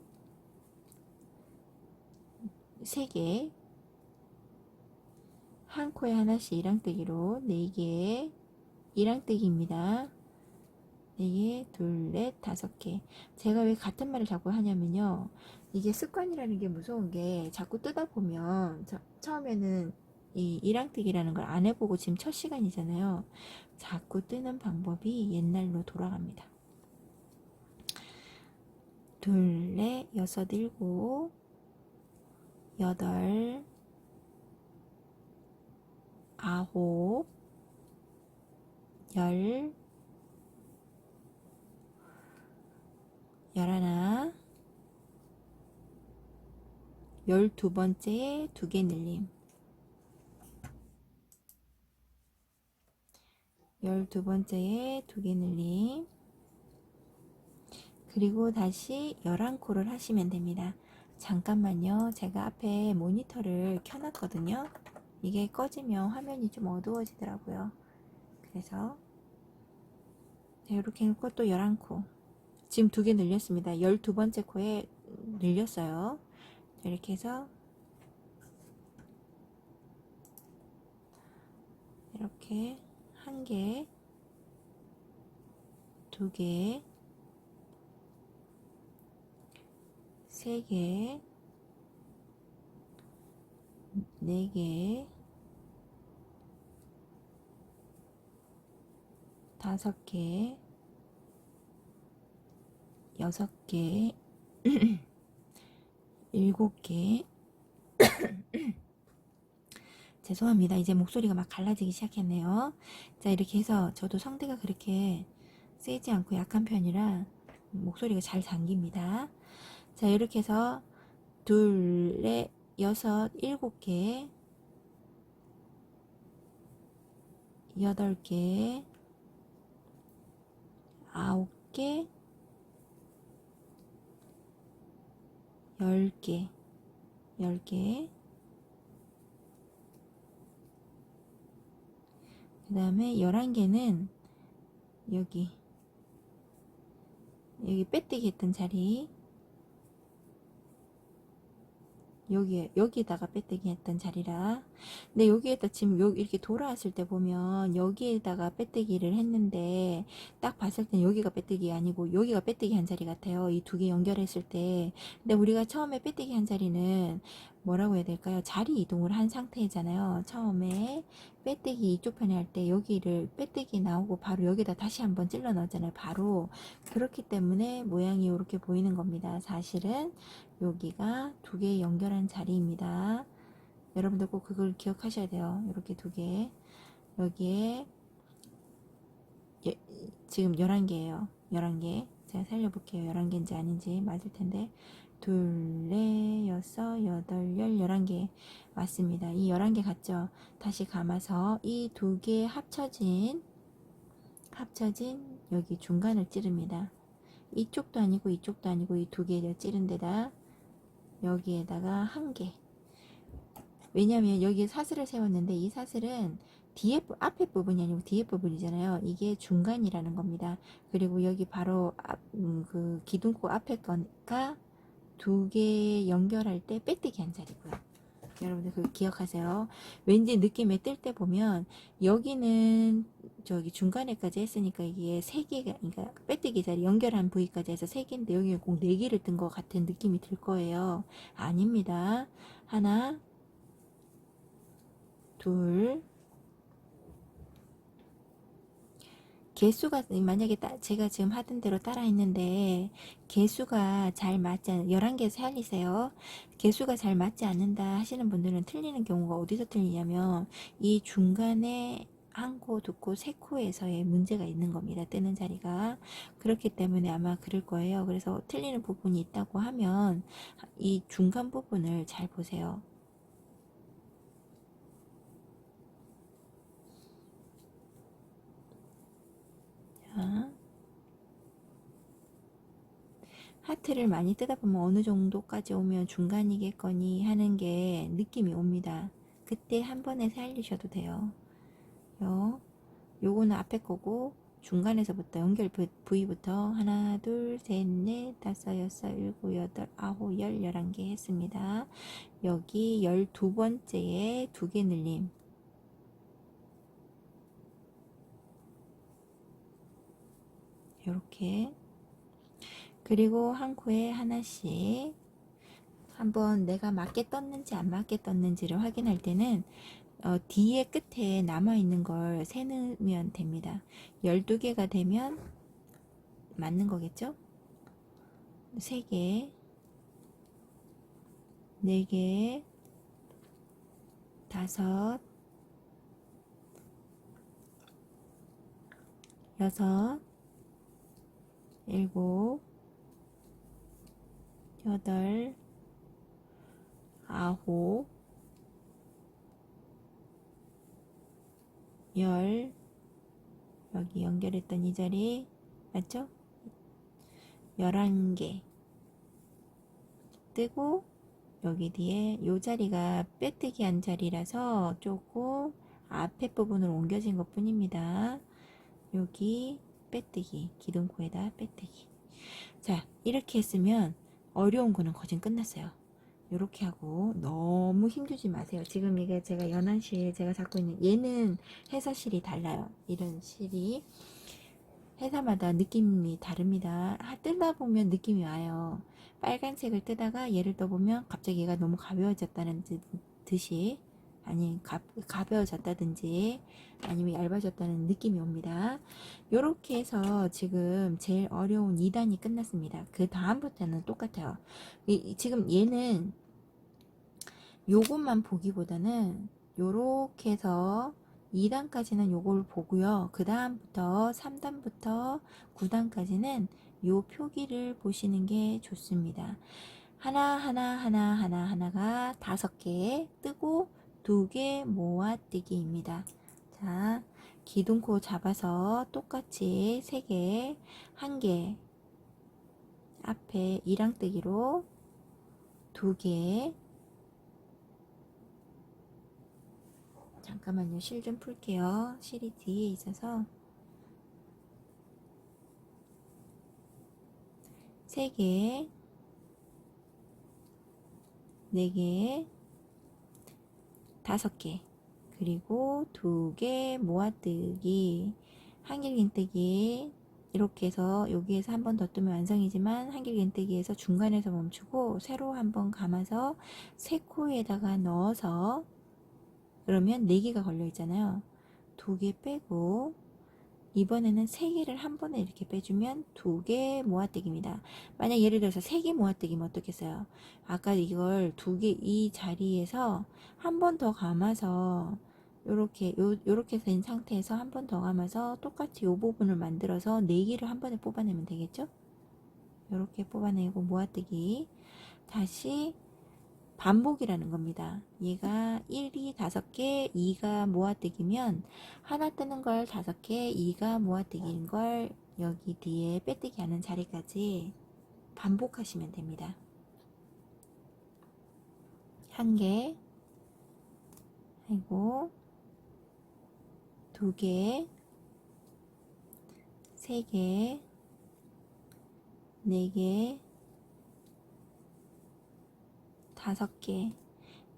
3개 한 코에 하나씩 이랑뜨기로 4개 이랑뜨기입니다. 4개, 둘, 넷, 5개. 제가 왜 같은 말을 자꾸 하냐면요. 이게 습관이라는 게 무서운 게 자꾸 뜨다 보면 처음에는 이 이랑뜨기라는 걸 안 해보고 지금 첫 시간이잖아요. 자꾸 뜨는 방법이 옛날로 돌아갑니다. 둘, 넷, 여섯, 일곱, 여덟, 아홉, 열, 11, 12번째에 2개 늘림, 12번째에 2개 늘림, 그리고 다시 11코를 하시면 됩니다. 잠깐만요. 제가 앞에 모니터를 켜놨거든요. 이게 꺼지면 화면이 좀 어두워지더라고요. 그래서 이렇게 해놓고 또 11코. 지금 2개 늘렸습니다. 12번째 코에 늘렸어요. 이렇게 해서 이렇게 1개, 2개, 3개, 4개, 5개, 6개, 7개. 죄송합니다. 이제 목소리가 막 갈라지기 시작했네요. 자, 이렇게 해서 저도 성대가 그렇게 세지 않고 약한 편이라 목소리가 잘 잠깁니다. 자, 이렇게 해서 2, 4, 6, 7개, 8개, 9개, 10개, 10개, 그 다음에 11개는 여기 빼뜨기 했던 자리, 여기에다가 빼뜨기 했던 자리라. 근데 여기에다 지금 여기 이렇게 돌아왔을 때 보면 여기에다가 빼뜨기를 했는데 딱 봤을 땐 여기가 빼뜨기 아니고 여기가 빼뜨기 한 자리 같아요. 이 2개 연결했을 때. 근데 우리가 처음에 빼뜨기 한 자리는 뭐라고 해야 될까요? 자리 이동을 한 상태잖아요. 처음에 빼뜨기 이쪽 편에 할 때 여기를 빼뜨기 나오고 바로 여기다 다시 한번 찔러 넣었잖아요. 바로. 그렇기 때문에 모양이 이렇게 보이는 겁니다. 사실은 여기가 2개 연결한 자리입니다. 여러분들 꼭 그걸 기억하셔야 돼요. 이렇게 2개. 여기에 지금 11개예요. 11개. 제가 살려볼게요. 11개인지 아닌지 맞을 텐데. 2, 4, 6, 8, 10, 11개 맞습니다. 이 11개 같죠? 다시 감아서 이 2개 합쳐진 여기 중간을 찌릅니다. 이쪽도 아니고 이쪽도 아니고 이 2개를 찌른 데다 여기에다가 1개. 왜냐면 여기에 사슬을 세웠는데 이 사슬은 앞에 부분이 아니고 뒤에 부분이잖아요. 이게 중간이라는 겁니다. 그리고 여기 바로 그 기둥코 앞에 거가 2개 연결할 때 빼뜨기 한 자리고요. 여러분들 그거 기억하세요. 왠지 느낌에 뜰 때 보면 여기는 저기 중간에까지 했으니까 이게 3개가, 그러니까 빼뜨기 자리 연결한 부위까지 해서 3개인데 여기는 꼭 4개를 뜬 것 같은 느낌이 들 거예요. 아닙니다. 하나, 둘, 개수가 만약에 제가 지금 하던 대로 따라 했는데 개수가 잘 맞지 않 11개 살리세요. 개수가 잘 맞지 않는다 하시는 분들은 틀리는 경우가 어디서 틀리냐면 이 중간에 1코, 2코, 3코에서의 문제가 있는 겁니다. 뜨는 자리가. 그렇기 때문에 아마 그럴 거예요. 그래서 틀리는 부분이 있다고 하면 이 중간 부분을 잘 보세요. 자, 하트를 많이 뜨다 보면 어느 정도까지 오면 중간이겠거니 하는 게 느낌이 옵니다. 그때 한 번에 살리셔도 돼요. 요거는 앞에 거고 중간에서부터 연결 부위부터 하나, 둘, 셋, 넷, 다섯, 여섯, 일곱, 여덟, 아홉, 11개 했습니다. 여기 12번째에 2개 늘림. 요렇게. 그리고 한 코에 하나씩 한번 내가 맞게 떴는지 안 맞게 떴는지를 확인할 때는 뒤에 끝에 남아있는 걸 세누면 됩니다. 12개가 되면 맞는 거겠죠? 3개, 4개, 5, 6, 7, 여덟, 아홉, 열, 여기 연결했던 이 자리 맞죠? 11개 뜨고 여기 뒤에 요 자리가 빼뜨기 한 자리라서 조금 앞에 부분으로 옮겨진 것 뿐입니다. 여기 빼뜨기, 기둥코에다 빼뜨기. 자, 이렇게 했으면 어려운 거는 거진 끝났어요. 이렇게 하고 너무 힘주지 마세요. 지금 이게 제가 연한실 제가 잡고 있는 얘는 회사실이 달라요. 이런 실이 회사마다 느낌이 다릅니다. 뜨다 보면 느낌이 와요. 빨간색을 뜨다가 얘를 떠보면 갑자기 얘가 너무 가벼워졌다는 듯이 아니 가벼워졌다든지 아니면 얇아졌다는 느낌이 옵니다. 이렇게 해서 지금 제일 어려운 2단이 끝났습니다. 그 다음부터는 똑같아요. 지금 얘는 요것만 보기보다는 요렇게 해서 2단까지는 요걸 보고요. 그 다음부터 3단부터 9단까지는 요 표기를 보시는 게 좋습니다. 하나가 5개 뜨고 2개 모아뜨기입니다. 자, 기둥코 잡아서 똑같이 3개, 1개 앞에 2랑뜨기로 2개 잠깐만요. 실 좀 풀게요. 실이 뒤에 있어서 3개, 4개, 5개 그리고 2개 모아뜨기 한길긴뜨기 이렇게 해서 여기에서 한 번 더 뜨면 완성이지만 한길긴뜨기에서 중간에서 멈추고 세로 한번 감아서 세 코에다가 넣어서 그러면 4개가 걸려 있잖아요. 2개 빼고 이번에는 3개를 한 번에 이렇게 빼주면 2개 모아뜨기입니다. 만약 예를 들어서 3개 모아뜨기면 어떻겠어요? 아까 이걸 2개 이 자리에서 한 번 더 감아서 요렇게 된 상태에서 한 번 더 감아서 똑같이 요 부분을 만들어서 4개를 한 번에 뽑아내면 되겠죠? 요렇게 뽑아내고 모아뜨기 다시 반복이라는 겁니다. 얘가 1이 5개, 2가 모아뜨기면 하나 뜨는 걸 5개, 2가 모아뜨기인 걸 여기 뒤에 빼뜨기 하는 자리까지 반복하시면 됩니다. 1개, 아이고 2개, 3개, 4개, 5개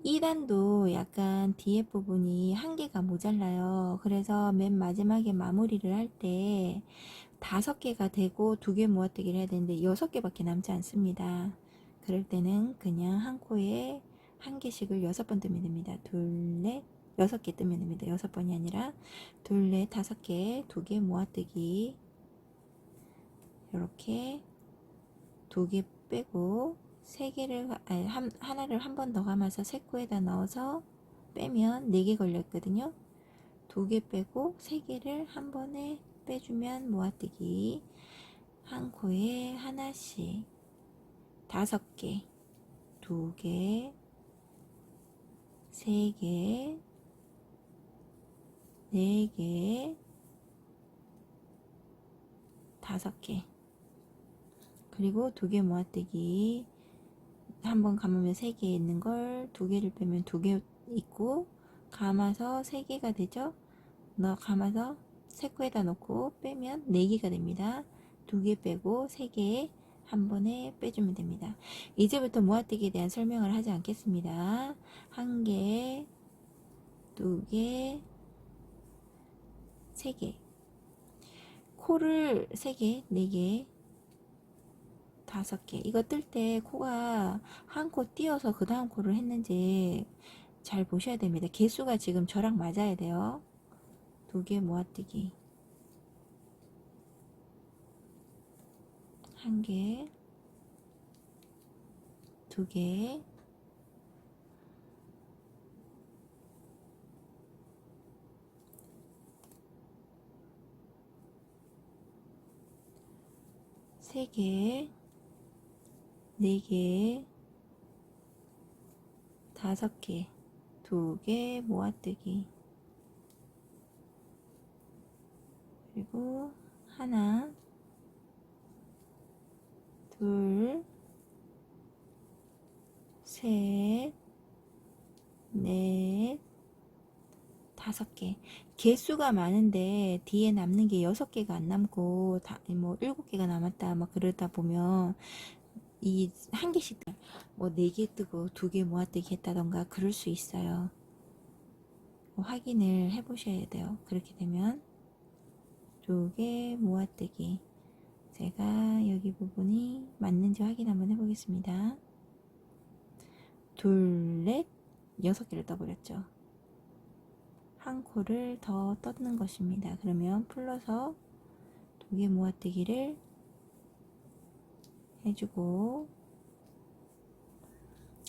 2단도 약간 뒤에 부분이 한 개가 모자라요. 그래서 맨 마지막에 마무리를 할 때 5개가 되고 2개 모아뜨기를 해야 되는데 6개밖에 남지 않습니다. 그럴 때는 그냥 한 코에 한 개씩을 6번 뜨면 됩니다. 둘, 넷, 6개 뜨면 됩니다. 6번이 아니라 둘, 넷, 5개, 2개 모아뜨기 이렇게 2개 빼고 3개를 아니 하나를 한 번 더 감아서 세 코에다 넣어서 빼면 4개 걸려 있거든요. 2개 빼고 3개를 한 번에 빼주면 모아뜨기 한 코에 하나씩 5개 2개 3개 4개 5개 그리고 2개 모아뜨기 한 번 감으면 3개 있는 걸 2개를 빼면 2개 있고 감아서 3개가 되죠. 감아서 세 코에다 넣고 빼면 4개가 됩니다. 2개 빼고 3개 한 번에 빼주면 됩니다. 이제부터 모아뜨기에 대한 설명을 하지 않겠습니다. 1개, 2개, 3개 코를 3개, 4개 5개 이거 뜰 때 코가 한 코 띄어서 그 다음 코를 했는지 잘 보셔야 됩니다. 개수가 지금 저랑 맞아야 돼요. 2개 모아뜨기 1개 2개 3개 4개, 5개, 2개 모아뜨기, 그리고 하나, 둘, 셋, 넷, 5개. 개수가 많은데 뒤에 남는 게 6개가 안 남고 뭐 7개가 남았다 막 그러다 보면 이 한 개씩 뭐 4개 뜨고 2개 모아뜨기 했다던가 그럴 수 있어요. 확인을 해 보셔야 돼요. 그렇게 되면 2개 모아뜨기, 제가 여기 부분이 맞는지 확인 한번 해보겠습니다. 둘, 넷, 6개를 떠버렸죠. 한 코를 더 떴는 것입니다. 그러면 풀러서 2개 모아뜨기를 해주고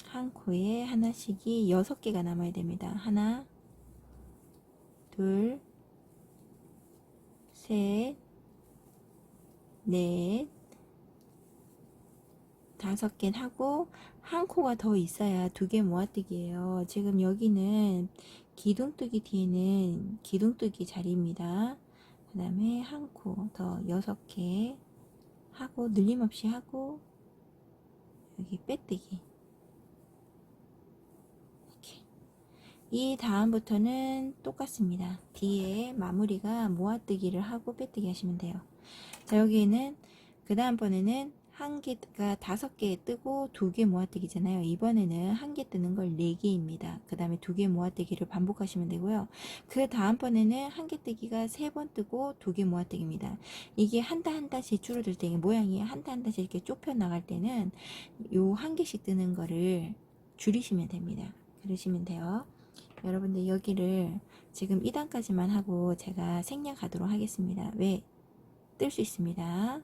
한 코에 하나씩이 6개가 남아야 됩니다. 하나, 둘, 셋, 넷, 5개 하고 한 코가 더 있어야 2개 모아뜨기예요. 지금 여기는 기둥뜨기 뒤에는 기둥뜨기 자리입니다. 그 다음에 한 코 더 6개 하고 늘림없이 하고 여기 빼뜨기, 이렇게. 이 다음부터는 똑같습니다. 뒤에 마무리가 모아뜨기를 하고 빼뜨기 하시면 돼요. 자, 여기에는 그 다음번에는 한 개가 5개 뜨고 2개 모아뜨기잖아요. 이번에는 한 개 뜨는 걸 4개입니다. 그 다음에 2개 모아뜨기를 반복하시면 되고요. 그 다음번에는 한 개 뜨기가 3번 뜨고 2개 모아뜨기입니다. 이게 한 단씩 줄어들 때 모양이 한 단씩 이렇게 좁혀 나갈 때는 요 한 개씩 뜨는 거를 줄이시면 됩니다. 그러시면 돼요. 여러분들 여기를 지금 2단까지만 하고 제가 생략하도록 하겠습니다. 왜? 뜰 수 있습니다.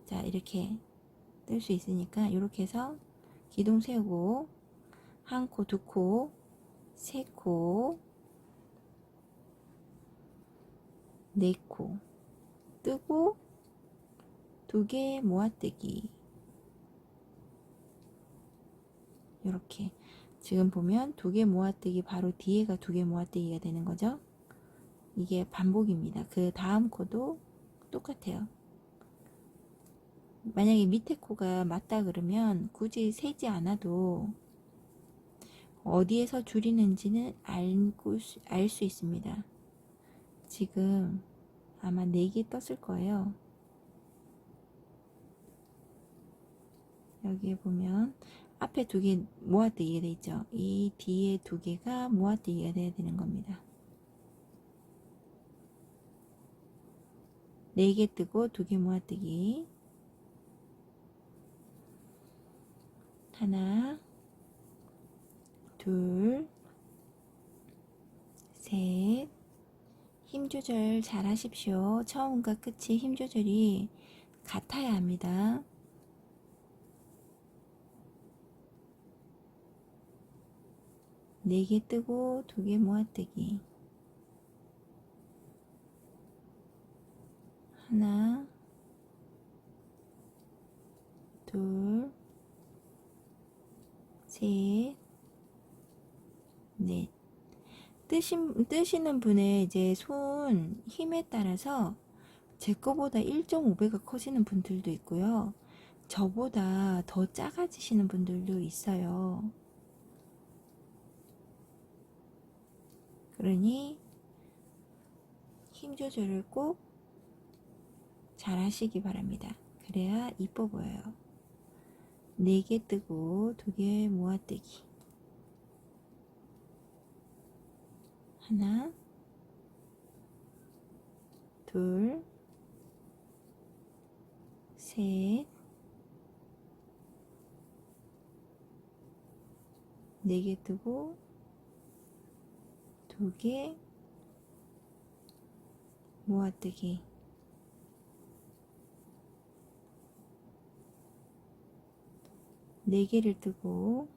자, 이렇게 뜰 수 있으니까 이렇게 해서 기둥 세우고 한 코, 2코, 3코, 4코 뜨고 2개 모아뜨기, 이렇게 지금 보면 2개 모아뜨기 바로 뒤에가 2개 모아뜨기가 되는 거죠. 이게 반복입니다. 그 다음 코도 똑같아요. 만약에 밑에 코가 맞다 그러면 굳이 세지 않아도 어디에서 줄이는지는 알 수 있습니다. 지금 아마 4개 떴을 거예요. 여기에 보면 앞에 2개 모아뜨기가 돼 있죠. 이 뒤에 2개가 모아뜨기가 돼야 되는 겁니다. 4개 뜨고 2개 모아뜨기, 하나, 둘, 셋. 힘 조절 잘 하십시오. 처음과 끝이 힘 조절이 같아야 합니다. 4개 뜨고 2개 모아뜨기, 하나, 둘, 셋, 넷. 뜨시는 분의 이제 손 힘에 따라서 제 거보다 1.5배가 커지는 분들도 있고요. 저보다 더 작아지시는 분들도 있어요. 그러니 힘 조절을 꼭 잘 하시기 바랍니다. 그래야 이뻐 보여요. 4개 뜨고 2개 모아뜨기, 하나, 둘, 셋, 4개 뜨고 2개 모아뜨기, 4개를 뜨고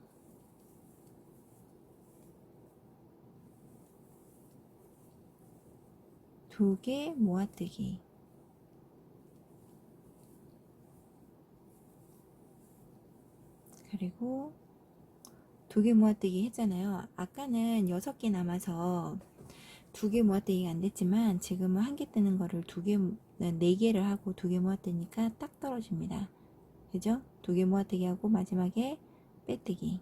2개 모아뜨기, 그리고 2개 모아뜨기 했잖아요. 아까는 6개 남아서 2개 모아뜨기가 안 됐지만 지금은 1개 뜨는 거를 4개를 하고 2개 모아뜨니까 딱 떨어집니다. 그죠? 2개 모아뜨기 하고 마지막에 빼뜨기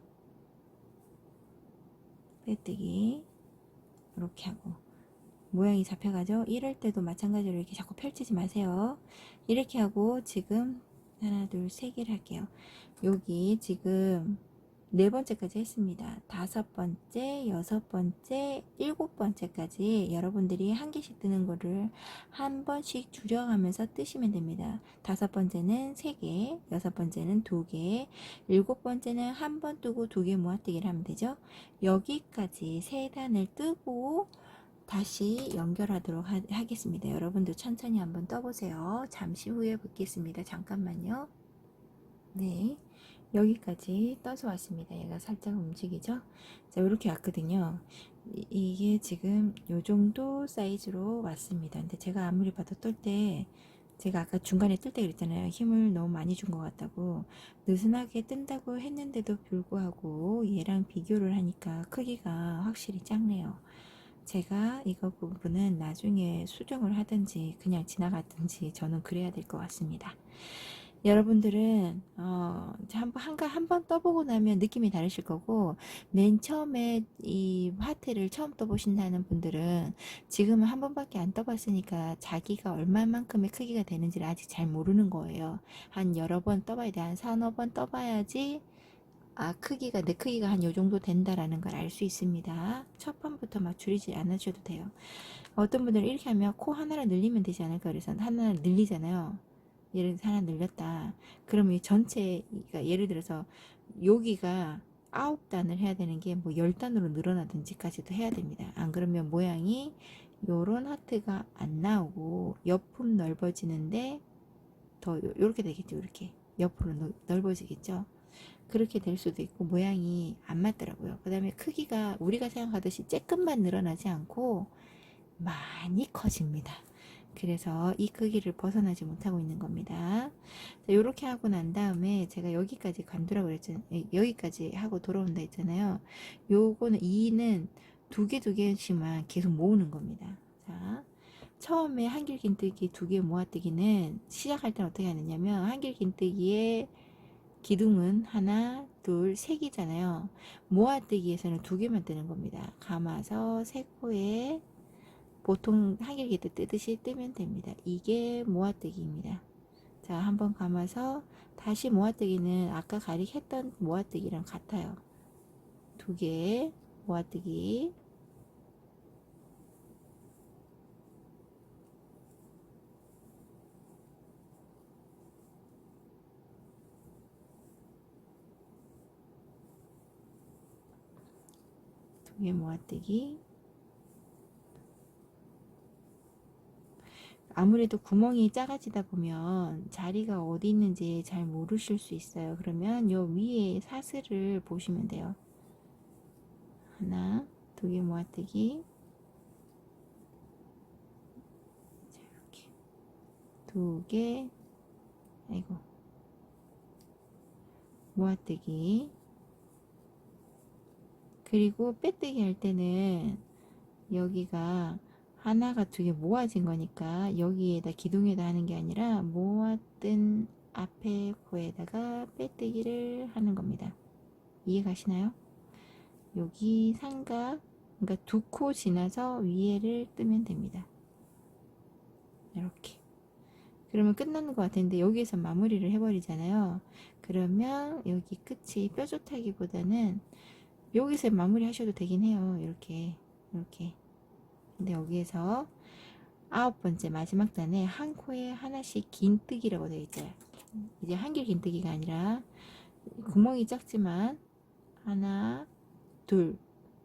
이렇게 하고 모양이 잡혀가죠? 이럴 때도 마찬가지로 이렇게 자꾸 펼치지 마세요. 이렇게 하고 지금 하나 둘 세 개를 할게요. 여기 지금 4번째까지 했습니다. 5번째, 6번째, 7번째까지 여러분들이 한 개씩 뜨는 거를 한 번씩 줄여가면서 뜨시면 됩니다. 5번째는 3개, 6번째는 2개, 7번째는 한 번 뜨고 2개 모아뜨기를 하면 되죠. 여기까지 3단을 뜨고 다시 연결하도록 하겠습니다. 여러분도 천천히 한번 떠보세요. 잠시 후에 뵙겠습니다. 잠깐만요. 네. 여기까지 떠서 왔습니다. 얘가 살짝 움직이죠? 자, 이렇게 왔거든요. 이게 지금 요 정도 사이즈로 왔습니다. 근데 제가 아무리 봐도 제가 아까 중간에 뜰 때 그랬잖아요. 힘을 너무 많이 준 것 같다고. 느슨하게 뜬다고 했는데도 불구하고 얘랑 비교를 하니까 크기가 확실히 작네요. 제가 이거 부분은 나중에 수정을 하든지 그냥 지나가든지 저는 그래야 될 것 같습니다. 여러분들은 한 번 떠보고 나면 느낌이 다르실 거고, 맨 처음에 이 하트를 처음 떠보신다는 분들은 지금은 한 번밖에 안 떠봤으니까 자기가 얼마만큼의 크기가 되는지를 아직 잘 모르는 거예요. 한 여러 번 떠봐야 돼. 한 4~5번 떠봐야지 내 크기가 한 요 정도 된다라는 걸 알 수 있습니다. 첫 번부터 막 줄이지 않으셔도 돼요. 어떤 분들은 이렇게 하면 코 하나를 늘리면 되지 않을까 그래서 하나를 늘리잖아요. 예를 들어서 하나 늘렸다. 그러면 이 전체가 예를 들어서 여기가 9단을 해야 되는 게 뭐 10단으로 늘어나든지까지도 해야 됩니다. 안 그러면 모양이 요런 하트가 안 나오고 옆은 넓어지는데 더 요렇게 되겠죠. 이렇게 옆으로 넓어지겠죠. 그렇게 될 수도 있고 모양이 안 맞더라고요. 그 다음에 크기가 우리가 생각하듯이 쬐끔만 늘어나지 않고 많이 커집니다. 그래서 이 크기를 벗어나지 못하고 있는 겁니다. 이렇게 하고 난 다음에 제가 여기까지 관두라고 그랬잖아요. 여기까지 하고 돌아온다 했잖아요. 요거는 2는 두 개씩만 계속 모으는 겁니다. 자, 처음에 한길긴뜨기 2개 모아뜨기는 시작할 때는 어떻게 하느냐면 한길긴뜨기에 기둥은 하나, 둘, 세 개잖아요. 모아뜨기에서는 2개만 뜨는 겁니다. 감아서 세 코에 보통 한길기도 뜨듯이 뜨면 됩니다. 이게 모아뜨기입니다. 자, 한번 감아서 다시 모아뜨기는 아까 가리했던 모아뜨기랑 같아요. 2개 모아뜨기. 두 개 모아뜨기. 아무래도 구멍이 작아지다 보면 자리가 어디 있는지 잘 모르실 수 있어요. 그러면 요 위에 사슬을 보시면 돼요. 하나, 2개 모아뜨기. 자, 이렇게 2개, 아이고, 모아뜨기. 그리고 빼뜨기 할 때는 여기가 하나가 2개 모아진 거니까 여기에다 기둥에다 하는 게 아니라 모았던 앞에 코에다가 빼뜨기를 하는 겁니다. 이해가시나요? 여기 삼각, 그러니까 2코 지나서 위에를 뜨면 됩니다. 이렇게. 그러면 끝나는 것 같은데 여기에서 마무리를 해버리잖아요. 그러면 여기 끝이 뾰족하기보다는 여기서 마무리 하셔도 되긴 해요. 이렇게. 근데 여기에서 9번째 마지막 단에 한 코에 하나씩 긴뜨기라고 되어 있어요. 이제 한길 긴뜨기가 아니라 구멍이 작지만 하나, 둘.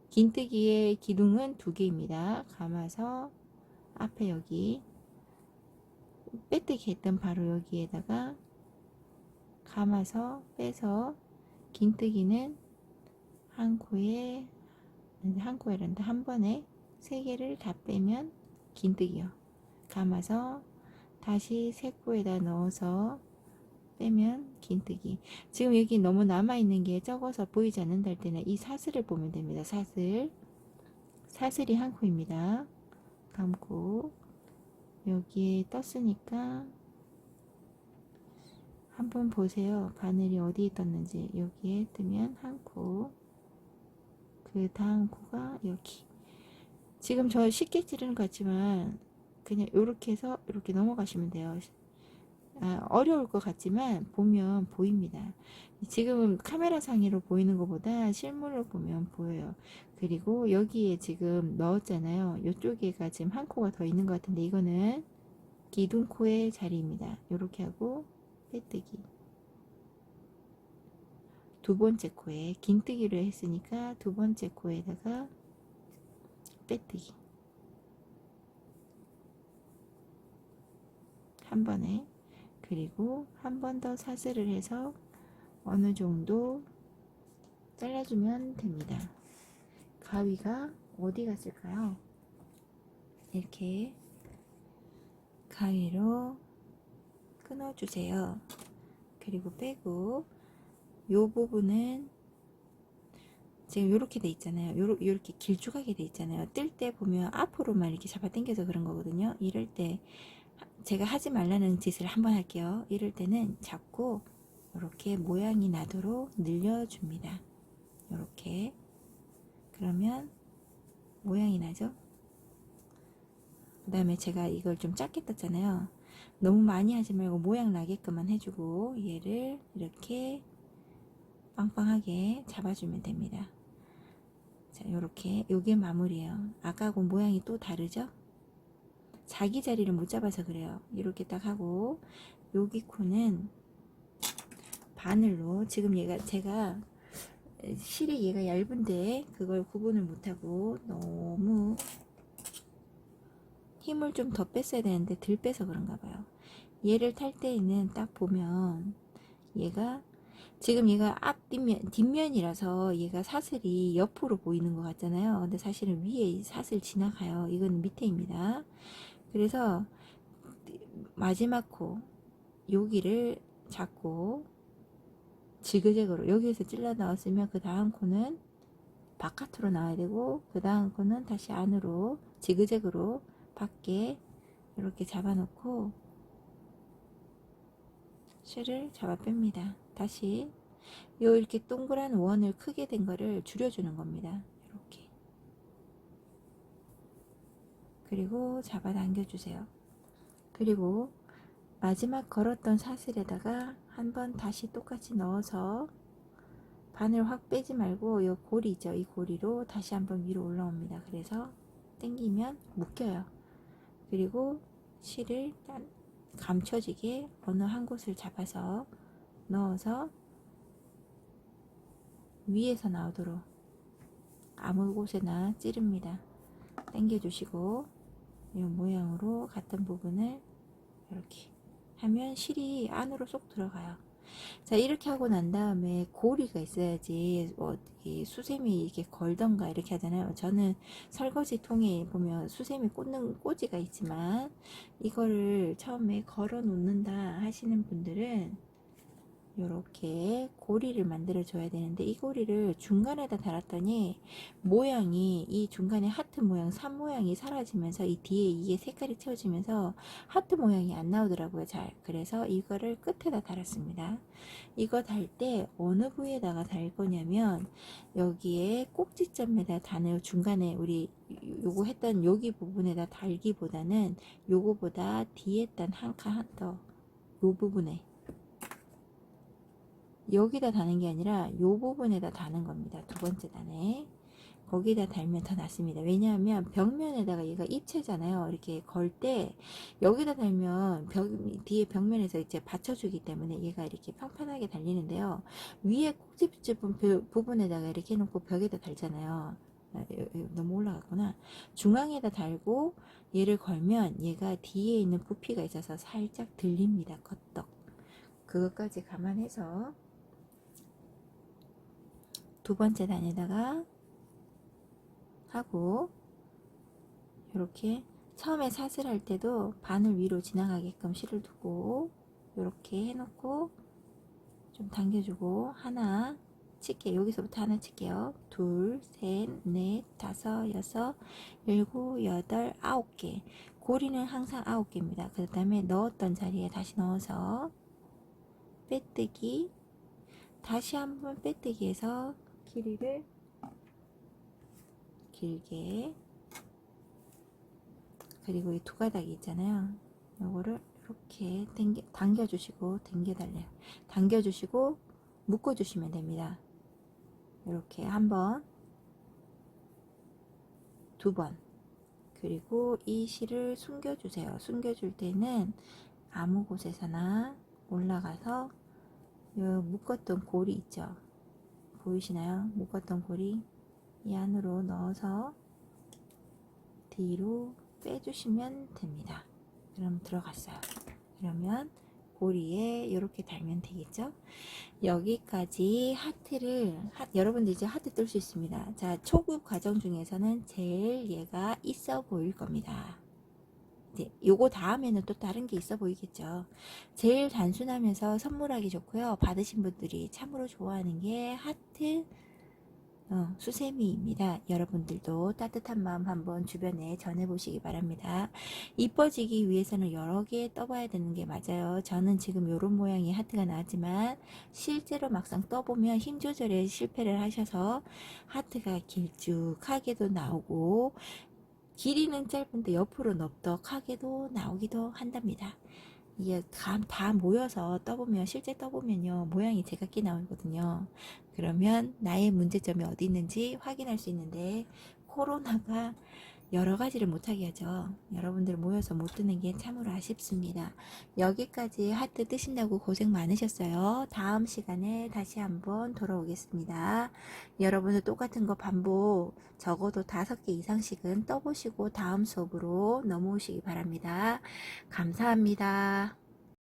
긴뜨기의 기둥은 2개입니다. 감아서 앞에 여기 빼뜨기 했던 바로 여기에다가 감아서 빼서 긴뜨기는 한 코에란다. 한 번에 3개를 다 빼면 긴뜨기요. 감아서 다시 세 코에다 넣어서 빼면 긴뜨기. 지금 여기 너무 남아있는 게 적어서 보이지 않는다 할 때는 이 사슬을 보면 됩니다. 사슬이 한 코입니다. 감고 여기에 떴으니까 한번 보세요. 바늘이 어디에 떴는지. 여기에 뜨면 한 코, 그 다음 코가 여기. 지금 저 쉽게 찌르는 것 같지만 그냥 이렇게 해서 이렇게 넘어가시면 돼요. 어려울 것 같지만 보면 보입니다. 지금 카메라 상으로 보이는 것보다 실물로 보면 보여요. 그리고 여기에 지금 넣었잖아요. 이쪽에가 지금 한 코가 더 있는 것 같은데 이거는 기둥코의 자리입니다. 이렇게 하고 빼뜨기. 두 번째 코에 긴뜨기를 했으니까 두 번째 코에다가 빼뜨기. 한 번에. 그리고 한 번 더 사슬을 해서 어느 정도 잘라주면 됩니다. 가위가 어디 갔을까요? 이렇게 가위로 끊어주세요. 그리고 빼고 요 부분은 지금 요렇게 돼 있잖아요. 요렇게 길쭉하게 돼 있잖아요. 뜰 때 보면 앞으로만 이렇게 잡아 당겨서 그런 거거든요. 이럴 때 제가 하지 말라는 짓을 한번 할게요. 이럴 때는 잡고 이렇게 모양이 나도록 늘려줍니다. 이렇게. 그러면 모양이 나죠? 그 다음에 제가 이걸 좀 작게 떴잖아요. 너무 많이 하지 말고 모양 나게끔만 해주고 얘를 이렇게 빵빵하게 잡아주면 됩니다. 자, 요렇게 요게 마무리예요. 아까하고 모양이 또 다르죠? 자기 자리를 못 잡아서 그래요. 이렇게 딱 하고 여기 코는 바늘로 지금 제가 실이 얘가 얇은데 그걸 구분을 못하고 너무 힘을 좀 더 뺐어야 되는데 덜 빼서 그런가 봐요. 얘를 탈 때에는 딱 보면 얘가 지금 얘가 뒷면이라서 얘가 사슬이 옆으로 보이는 것 같잖아요. 근데 사실은 위에 사슬 지나가요. 이건 밑에입니다. 그래서 마지막 코 여기를 잡고 지그재그로 여기에서 찔러 나왔으면 그 다음 코는 바깥으로 나와야 되고 그 다음 코는 다시 안으로 지그재그로 밖에 이렇게 잡아놓고 실을 잡아 뺍니다. 다시 요 이렇게 동그란 원을 크게 된 거를 줄여주는 겁니다. 이렇게. 그리고 잡아 당겨주세요. 그리고 마지막 걸었던 사슬에다가 한번 다시 똑같이 넣어서 바늘 확 빼지 말고 요 고리죠. 이 고리로 다시 한번 위로 올라옵니다. 그래서 당기면 묶여요. 그리고 실을 감춰지게 어느 한 곳을 잡아서 넣어서 위에서 나오도록 아무 곳에나 찌릅니다. 당겨주시고 이 모양으로 같은 부분을 이렇게 하면 실이 안으로 쏙 들어가요. 자, 이렇게 하고 난 다음에 고리가 있어야지 이 수세미 이렇게 걸던가 이렇게 하잖아요. 저는 설거지 통에 보면 수세미 꽂는 꽂이가 있지만 이거를 처음에 걸어 놓는다 하시는 분들은 요렇게 고리를 만들어 줘야 되는데 이 고리를 중간에다 달았더니 모양이 이 중간에 하트 모양 산 모양이 사라지면서 이 뒤에 이게 색깔이 채워지면서 하트 모양이 안 나오더라고요. 잘. 그래서 이거를 끝에다 달았습니다. 이거 달 때 어느 부위에다가 달 거냐면 여기에 꼭지점에다 다는 중간에 우리 요거 했던 여기 부분에다 달기보다는 요거보다 뒤에 단 한 칸 더 요 부분에 여기다 다는 게 아니라 요 부분에다 다는 겁니다. 두 번째 단에 거기다 달면 더 낫습니다. 왜냐하면 벽면에다가 얘가 입체잖아요. 이렇게 걸 때 여기다 달면 뒤에 벽면에서 이제 받쳐주기 때문에 얘가 이렇게 평평하게 달리는데요. 위에 꼭지 부분에다가 이렇게 해놓고 벽에다 달잖아요. 너무 올라갔구나. 중앙에다 달고 얘를 걸면 얘가 뒤에 있는 부피가 있어서 살짝 들립니다. 겉떡. 그것까지 감안해서 두 번째 단에다가 하고 이렇게 처음에 사슬할 때도 바늘 위로 지나가게끔 실을 두고 이렇게 해놓고 좀 당겨주고 하나 칠게요. 여기서부터 하나 칠게요. 둘, 셋, 넷, 다섯, 여섯, 일곱, 여덟, 9개. 고리는 항상 9개입니다. 그 다음에 넣었던 자리에 다시 넣어서 빼뜨기, 다시 한번 빼뜨기해서 길이를 길게, 그리고 이 두 가닥이 있잖아요. 요거를 이렇게 당겨주시고 당겨달래요. 당겨주시고 묶어주시면 됩니다. 이렇게 한 번, 두 번, 그리고 이 실을 숨겨주세요. 숨겨줄 때는 아무 곳에서나 올라가서 요 묶었던 고리 있죠? 보이시나요? 묶었던 고리 이 안으로 넣어서 뒤로 빼주시면 됩니다. 그럼 들어갔어요. 그러면 고리에 이렇게 달면 되겠죠? 여기까지 하트를 여러분들 이제 하트 뜰 수 있습니다. 자, 초급 과정 중에서는 제일 얘가 있어 보일 겁니다. 이제 요거 다음에는 또 다른 게 있어 보이겠죠. 제일 단순하면서 선물하기 좋고요. 받으신 분들이 참으로 좋아하는 게 하트 수세미입니다. 여러분들도 따뜻한 마음 한번 주변에 전해보시기 바랍니다. 이뻐지기 위해서는 여러 개 떠봐야 되는 게 맞아요. 저는 지금 이런 모양의 하트가 나왔지만 실제로 막상 떠보면 힘 조절에 실패를 하셔서 하트가 길쭉하게도 나오고 길이는 짧은데 옆으로 넙덕하게도 나오기도 한답니다. 이게 다 모여서 떠보면 실제 떠보면요 모양이 제각기 나오거든요. 그러면 나의 문제점이 어디 있는지 확인할 수 있는데 코로나가 여러 가지를 못하게 하죠. 여러분들 모여서 못 뜨는 게 참으로 아쉽습니다. 여기까지 하트 뜨신다고 고생 많으셨어요. 다음 시간에 다시 한번 돌아오겠습니다. 여러분들 똑같은 거 반복 적어도 5개 이상씩은 떠보시고 다음 수업으로 넘어오시기 바랍니다. 감사합니다.